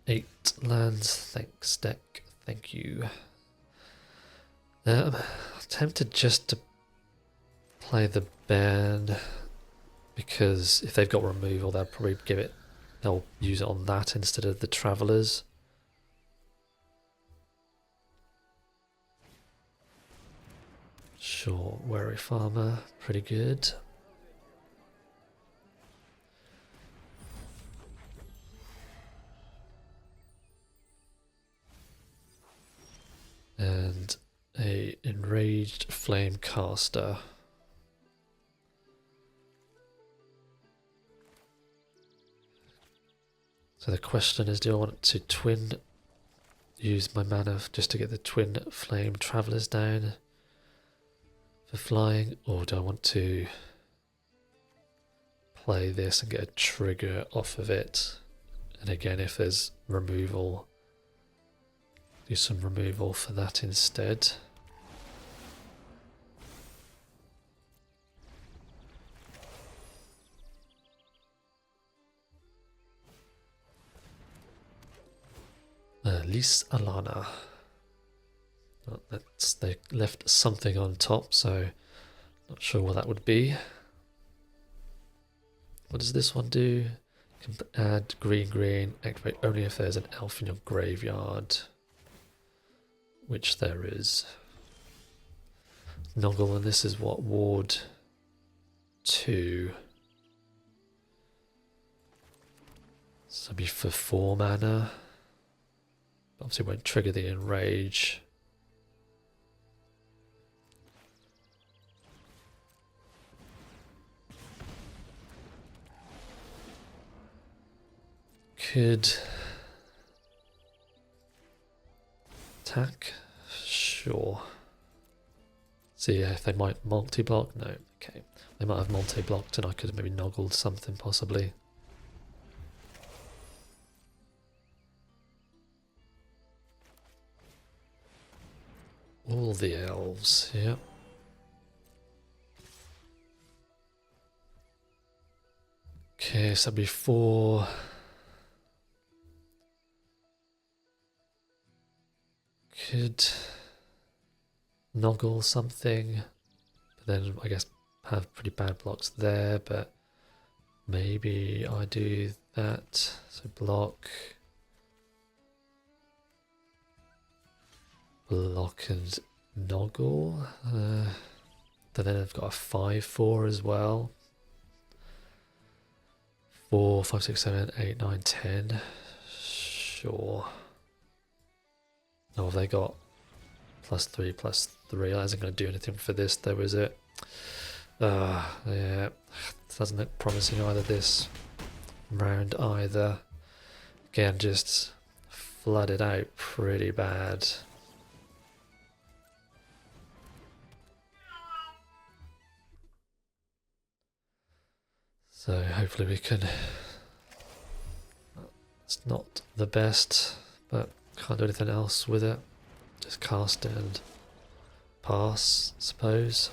Eight lands, thanks deck, thank you. I'm tempted just to play the ban, because if they've got removal, they'll probably they'll use it on that instead of the Travellers. Sure, Wary Farmer, pretty good. And a Enraged Flame Caster. So the question is, do I want to use my mana just to get the twin flame Travellers down for flying, or do I want to play this and get a trigger off of it? And again, if there's removal, do some removal for that instead. Lys Alana. Well, they left something on top, so Not sure what that would be. What does this one do? You can add green, activate only if there's an elf in your graveyard. Which there is. Noggle, and this is what, ward 2. So it'd be for 4 mana. Obviously won't trigger the enrage. Could attack? Sure. See if they might multi-block. No, okay. They might have multi-blocked and I could have maybe noggled something possibly. All the elves, yep. Okay, so before could noggle something, but then I guess have pretty bad blocks there, but maybe I do that. So block and noggle. Then I've got a 5/4 as well. 4, 5, 6, 7, 8, 9, 10. Sure. Oh, have they got +3/+3? That isn't going to do anything for this though, is it? Yeah. Doesn't look promising either this round either. Again, just flooded out pretty bad. So hopefully we can... It's not the best, but can't do anything else with it. Just cast it and pass, I suppose.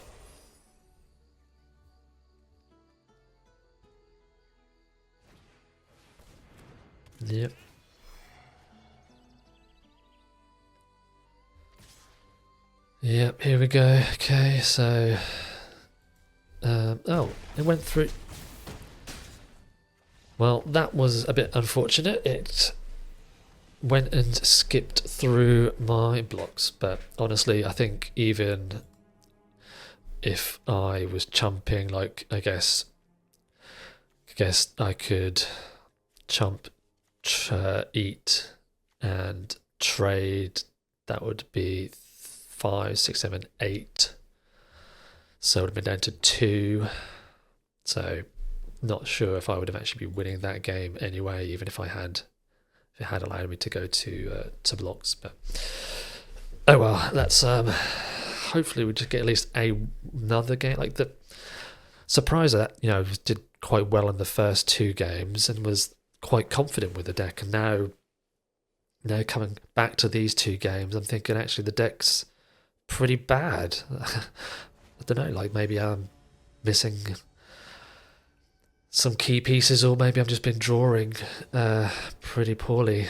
Yep. Yep, here we go. Okay, so... oh, it went through... Well, that was a bit unfortunate. It went and skipped through my blocks, but honestly, I think even if I was chumping, like, I guess I could chump, eat, and trade. That would be 5, 6, 7, 8. So it would have been down to 2. So not sure if I would have actually been winning that game anyway, even if it had allowed me to go to blocks. But oh well, let's hopefully we just get at least another game. Like, the surprise that, you know, did quite well in the first 2 games and was quite confident with the deck, and now coming back to these 2 games, I'm thinking actually the deck's pretty bad. I don't know, like maybe I'm missing some key pieces, or maybe I've just been drawing pretty poorly,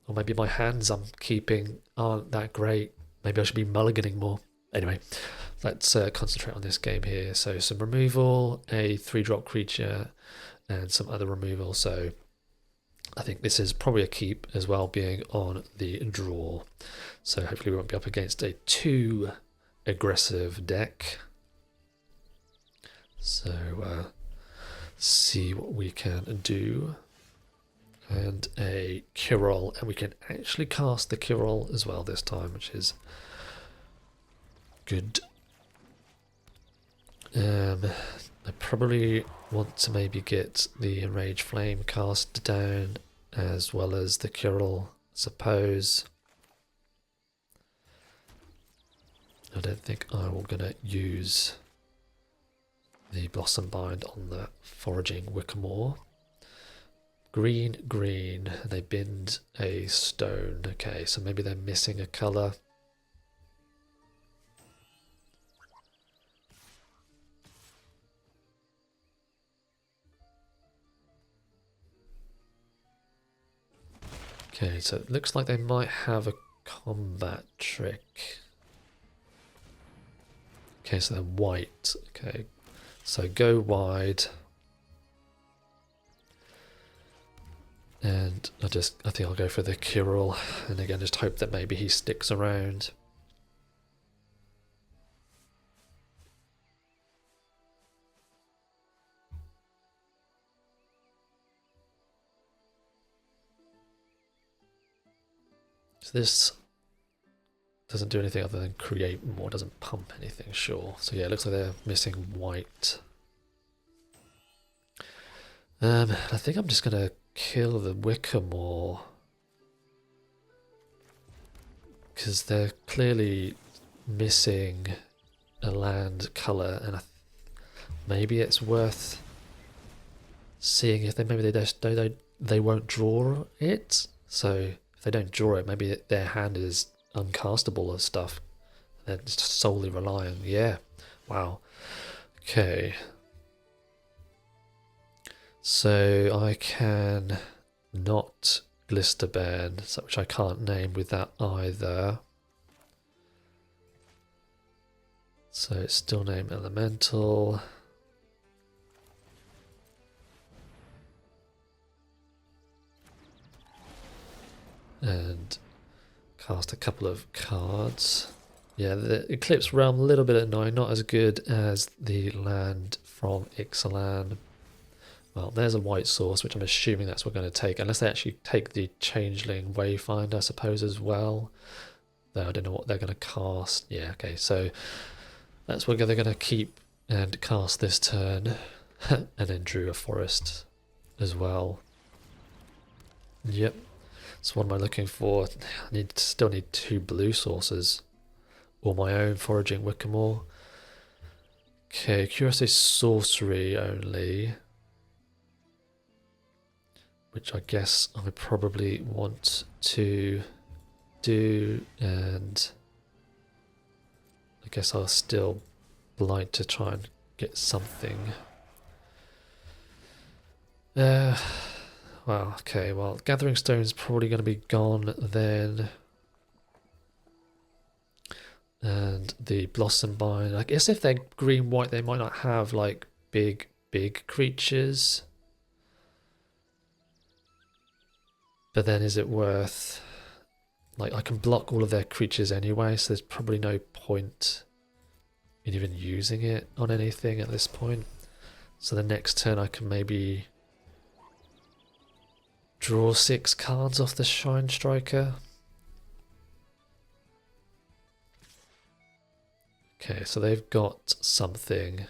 or maybe my hands I'm keeping aren't that great. Maybe I should be mulliganing more. Anyway, let's concentrate on this game here. So some removal, a 3-drop creature, and some other removal. So I think this is probably a keep as well, being on the draw. So hopefully we won't be up against a too aggressive deck. So see what we can do. And a Kirol, and we can actually cast the Kirol as well this time, which is good. I probably want to maybe get the Enraged Flame cast down as well as the Kirol, I suppose. I don't think I'm gonna use the Blossom Bind on the Foraging Wickamore. Green, they binned a stone. Okay, so maybe they're missing a colour. Okay, so it looks like they might have a combat trick. Okay, so then white. Okay, so go wide. And I think I'll go for the Kirill, and again just hope that maybe he sticks around. So this doesn't do anything other than create more, doesn't pump anything, sure. So yeah, it looks like they're missing white. I think I'm just gonna kill the Wickermore, because they're clearly missing a land colour, and maybe it's worth seeing if they won't draw it. So if they don't draw it, maybe their hand is uncastable or stuff. They're just solely relying. Yeah, wow. Okay. So I can not Glisterban, which I can't name with that either. So it's still named Elemental. And cast a couple of cards. Yeah, the Eclipse Realm, a little bit annoying, not as good as the land from Ixalan. Well, there's a white source, which I'm assuming that's what we're going to take, unless they actually take the Changeling Wayfinder, I suppose, as well. Though I don't know what they're going to cast. Yeah, okay, so that's what they're going to keep and cast this turn, and then drew a forest as well. Yep. So what am I looking for? I still need 2 blue sources, or my own foraging Wickermore. Okay, Curiosity Sorcery only, which I guess I probably want to do, and I guess I'll still blight to try and get something. Well, okay, well, Gathering Stone's probably going to be gone then. And the Blossom Bind, I guess if they're green-white, they might not have, like, big creatures. But then is it worth... Like, I can block all of their creatures anyway, so there's probably no point in even using it on anything at this point. So the next turn I can maybe draw 6 cards off the Shine Striker. Okay, so they've got something.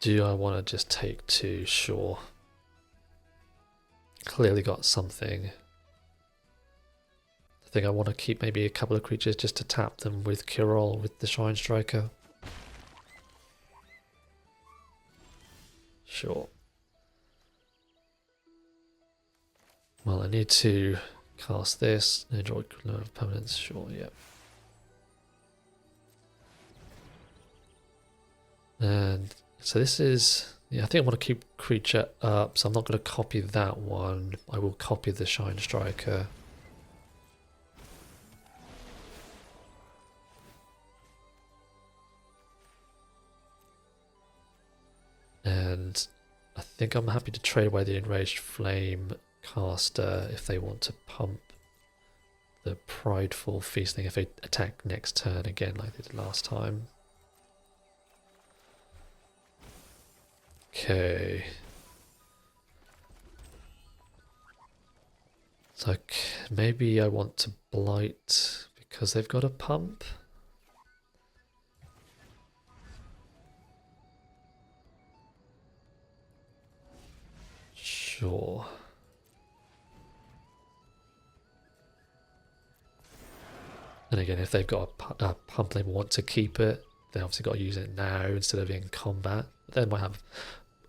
Do I want to just take 2? Sure. Clearly got something. I think I want to keep maybe a couple of creatures just to tap them with Kirill with the Shine Striker. Sure. Well, I need to cast this and draw equivalent of permanents. Sure, yep. And so this is... Yeah, I think I want to keep creature up, so I'm not going to copy that one. I will copy the Shine Striker. And I think I'm happy to trade away the Enraged Flame caster if they want to pump the Prideful Feasting if they attack next turn again like they did last time. Okay. So maybe I want to blight because they've got a pump. Sure. And again, if they've got a pump, they want to keep it. They obviously got to use it now instead of in combat. They might have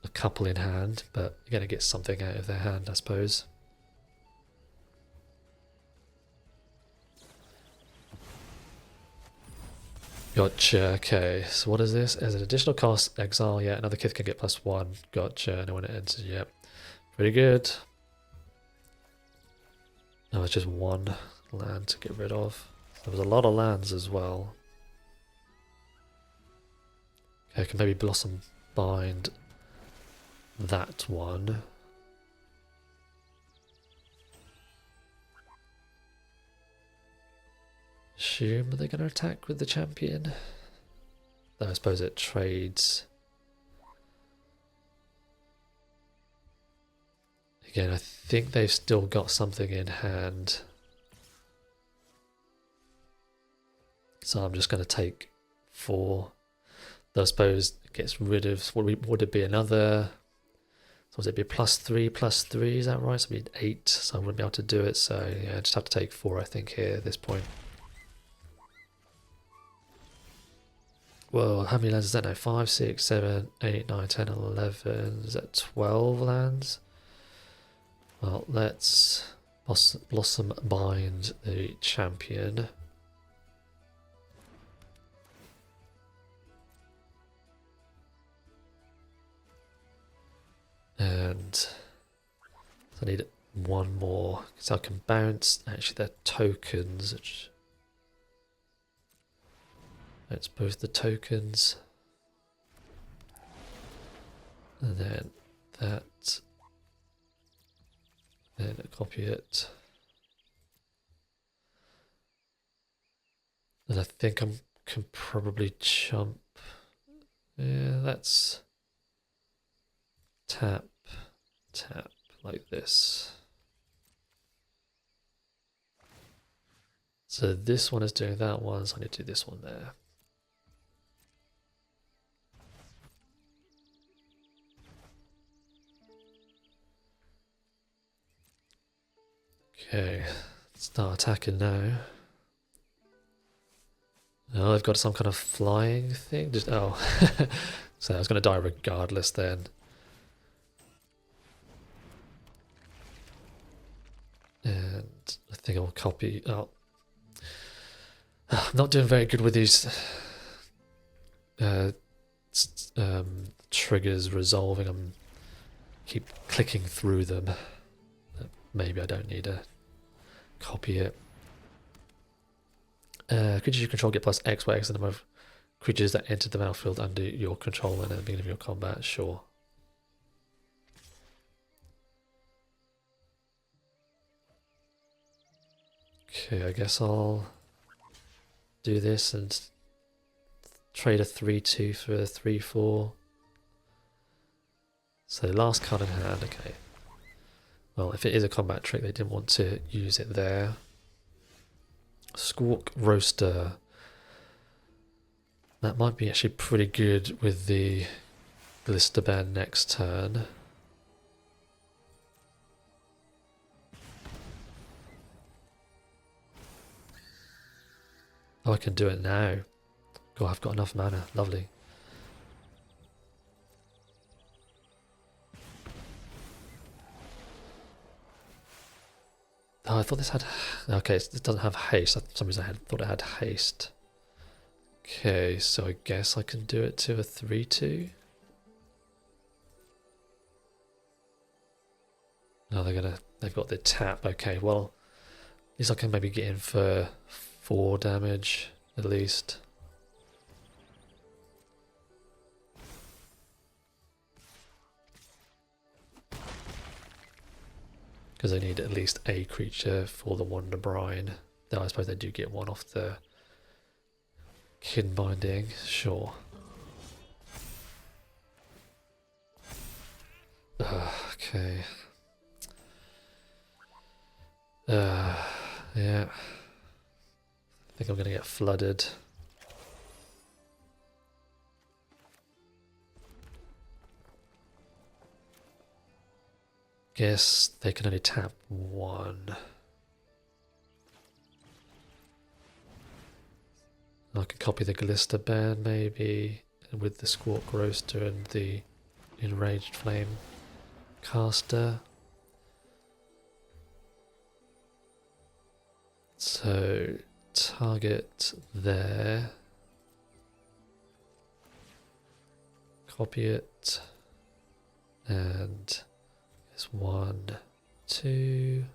a couple in hand, but you're going to get something out of their hand, I suppose. Gotcha, okay. So what is this? As an additional cost, exile, yeah, another kith can get +1. Gotcha, no one enters, yep. Pretty good. Oh, it's just 1. land to get rid of. There was a lot of lands as well. Okay, I can maybe Blossom Bind that one. Assume they're going to attack with the champion. Though I suppose it trades. Again, I think they've still got something in hand. So I'm just going to take 4. Though I suppose it gets rid of, would it be another, so would it be +3/+3, is that right? So it'd be 8, so I wouldn't be able to do it. So yeah, I just have to take 4 I think here at this point. Well, how many lands is that now? 5, 6, 7, 8, 9, 10, 11, is that 12 lands? Well, let's Blossom Bind the champion. And so I need one more, because I can bounce, actually they're tokens, which, that's both the tokens. And then that, then copy it. And I think I can probably jump, yeah, that's tap, tap, like this. So this one is doing that one, so I need to do this one there. Okay, start attacking now. Oh, they've got some kind of flying thing. Just oh, so I was going to die regardless then. And I think I'll copy. Oh, I'm not doing very good with these triggers resolving. I'm keep clicking through them. Maybe I don't need to copy it. Creatures you control get +X by X the number of creatures that enter the battlefield under your control and at the beginning of your combat. Sure. Okay, I guess I'll do this and trade a 3/2 for a 3/4. So last card in hand, okay. Well, if it is a combat trick, they didn't want to use it there. Squawk Roaster. That might be actually pretty good with the Glister Band next turn. Oh, I can do it now. God, I've got enough mana. Lovely. Oh, I thought this had... Okay, it doesn't have haste. For some reason I thought it had haste. Okay, so I guess I can do it to a 3/2. No, they've got the tap. Okay, well, at least I can maybe get in for 4 damage, at least. Because they need at least a creature for the Wonder Brine. Though I suppose they do get one off the Kin Binding, sure. Okay. Yeah. I think I'm going to get flooded. Guess they can only tap 1. I could copy the Glister Band maybe, and with the Squawk Roaster and the Enraged Flame Caster. So target there. Copy it. And it's 1, 2.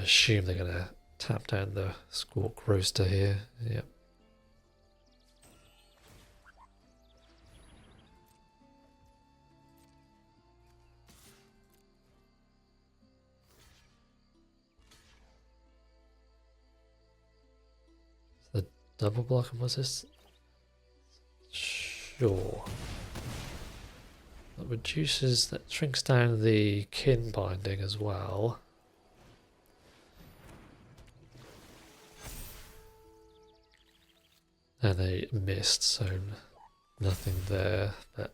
assume they're going to tap down the Squawk Roaster here. Yep. The double block, was this? Sure. That reduces, that shrinks down the kin binding as well. And they missed, so nothing there. But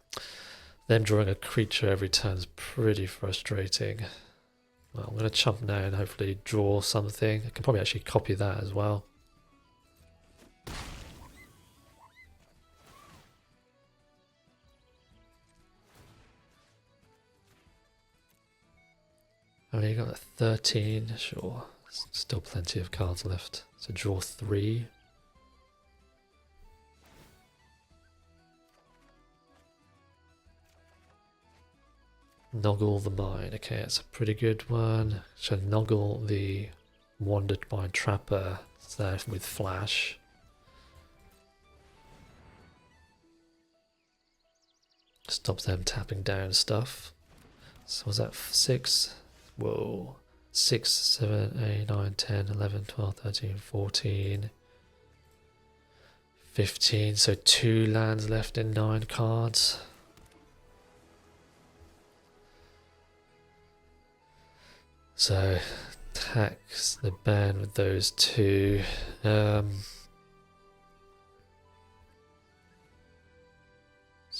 them drawing a creature every turn is pretty frustrating. Well, I'm going to chump now and hopefully draw something. I can probably actually copy that as well. Oh, you got a 13, sure. Still plenty of cards left. So draw 3. Noggle the Mine. Okay, that's a pretty good one. So Noggle the Wandered by Trapper there with Flash. Stops them tapping down stuff. So was that 6? Whoa. 6, 7, 8, 9, 10, 11, 12, 13, 14, 15. So 2 lands left in 9 cards. So tax the ban with those 2. So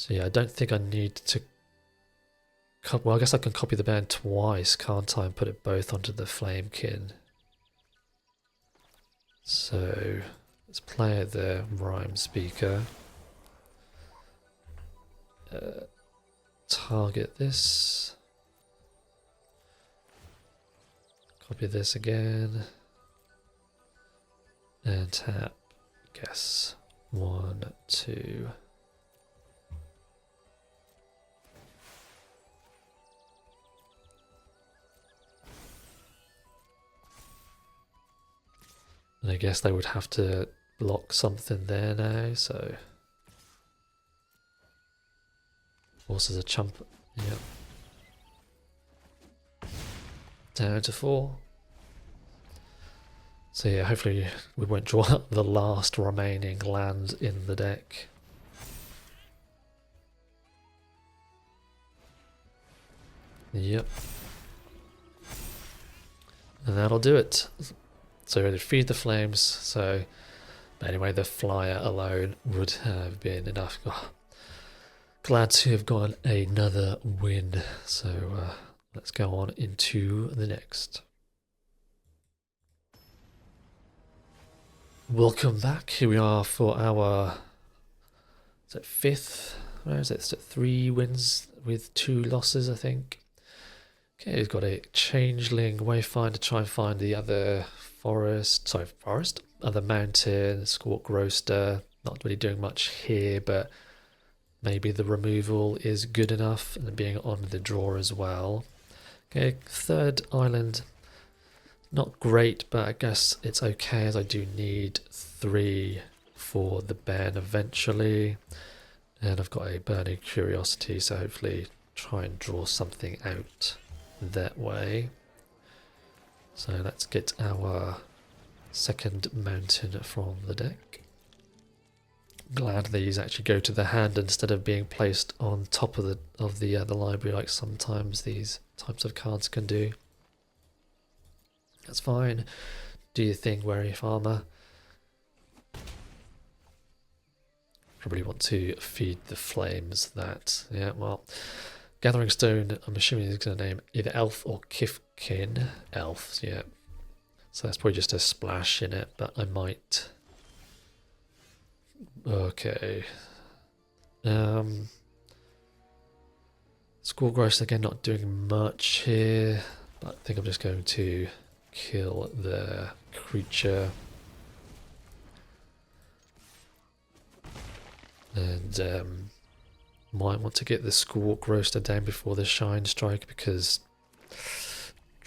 yeah, I don't think I need to. Well, I guess I can copy the ban twice, can't I, and put it both onto the Flamekin. So let's play the Rhyme Speaker. Target this. Copy this again. And tap, guess. 1, 2. And I guess they would have to block something there now, so. Forces a chump. Yep. Down to 4. So yeah, hopefully we won't draw up the last remaining land in the deck. Yep. And that'll do it. So they feed the flames, so but anyway, the flyer alone would have been enough. Oh, glad to have gotten another win. So let's go on into the next. Welcome back. Here we are for our, is it 5th? Where is it? It's 3 wins with 2 losses, I think. Okay, we've got a Changeling Wayfinder to try and find the other other mountain, Squawk Roaster. Not really doing much here, but maybe the removal is good enough, and being on the draw as well. Okay, 3rd island, not great, but I guess it's okay as I do need 3 for the ban eventually. And I've got a Burning Curiosity, so hopefully try and draw something out that way. So let's get our 2nd mountain from the deck. Glad these actually go to the hand instead of being placed on top of the library like sometimes these types of cards can do. That's fine. Do your thing, Wary Farmer. Probably want to feed the flames that. Yeah, well, Gathering Stone, I'm assuming he's going to name either Elf or Kifkin. Elf, yeah. So that's probably just a splash in it, but I might. Okay. Squawk Roaster again, not doing much here, but I think I'm just going to kill the creature. And might want to get the Squawk Roaster down before the Shine Strike, because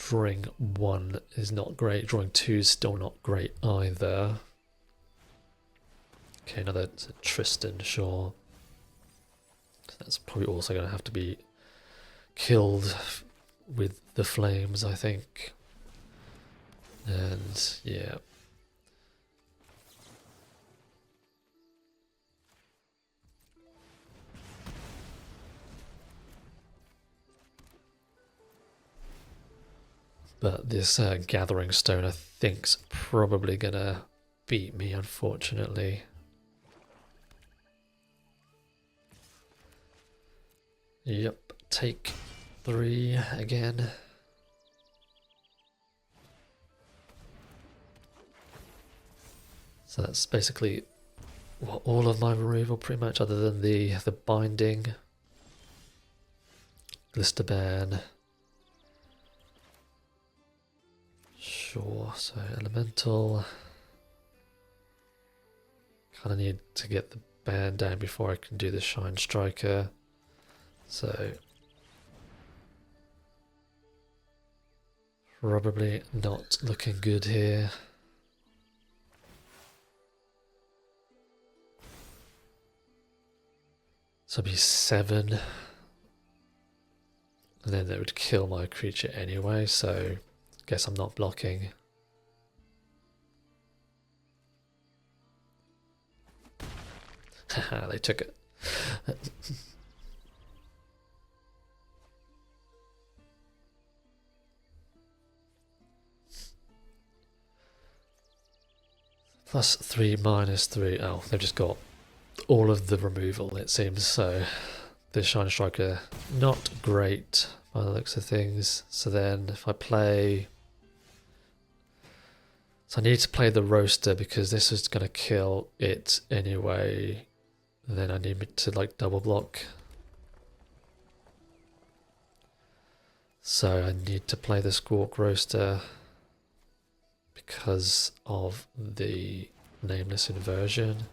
drawing 1 is not great. Drawing 2 is still not great either. Okay, another Tristan, sure. That's probably also going to have to be killed with the flames, I think. And yeah. But this Gathering Stone, I think's probably gonna beat me, unfortunately. Yep, take 3 again. So that's basically all of my removal, pretty much, other than the binding, Glister ban. Sure, so elemental. Kind of need to get the ban down before I can do the Shine Striker. So probably not looking good here. So it'd be 7. And then that would kill my creature anyway, so guess I'm not blocking. Haha, they took it. +3, -3. Oh, they've just got all of the removal, it seems. So the Shine Striker, not great by the looks of things. So then if I play... So I need to play the Roaster because this is going to kill it anyway. And then I need to like double block. So I need to play the Squawk Roaster because of the Nameless Inversion.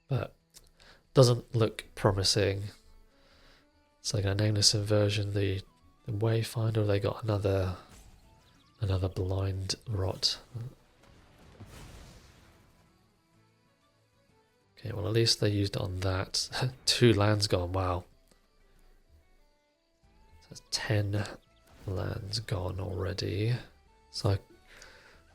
But doesn't look promising. So they're going to Nameless Inversion the Wayfinder. They got another Blind Rot. Okay, well at least they used it on that. 2 lands gone, wow. So that's 10 lands gone already. So it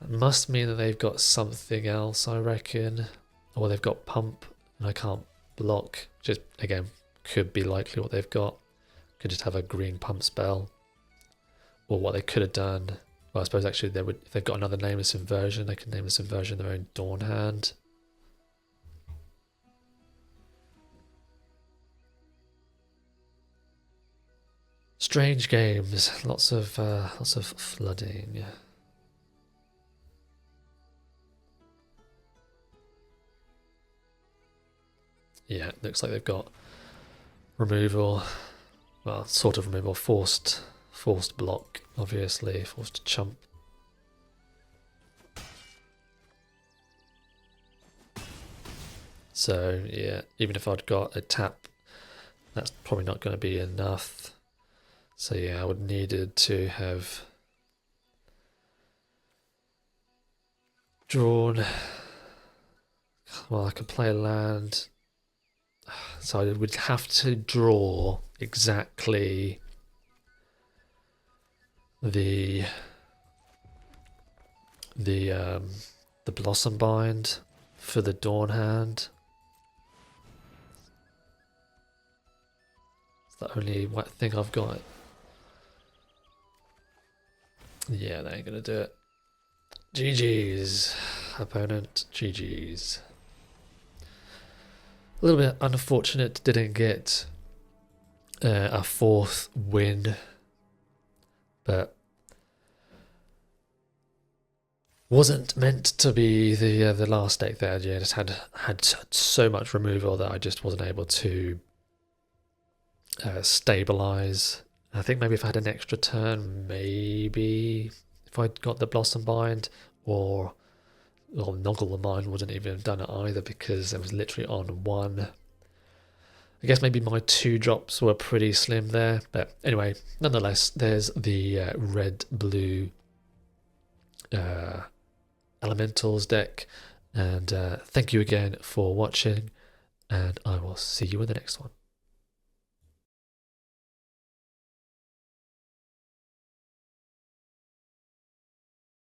must mean that they've got something else, I reckon. Or they've got Pump and I can't block. Just, again, could be likely what they've got. Could just have a green Pump spell. Or what they could have done. Well, I suppose actually they would, if they've got another Nameless Inversion, they can Nameless Inversion their own Dawn Hand. Strange games, lots of flooding. Yeah, it looks like they've got removal. Well, sort of removal, forced block, obviously, forced chump. So yeah, even if I'd got a tap, that's probably not going to be enough. So yeah, I would needed to have drawn. Well, I could play a land. So I would have to draw exactly the Blossom Bind for the Dawn Hand. It's the only thing I've got. Yeah, that ain't gonna do it. GG's, opponent. GG's. A little bit unfortunate, didn't get a 4th win, but wasn't meant to be the last deck there. Yeah, just had so much removal that I just wasn't able to stabilize. I think maybe if I had an extra turn, maybe if I'd got the Blossom Bind, or Well, Noggle of mine wouldn't even have done it either because it was literally on one. I guess maybe my 2 drops were pretty slim there. But anyway, nonetheless, there's the red-blue Elementals deck. And thank you again for watching. And I will see you in the next one.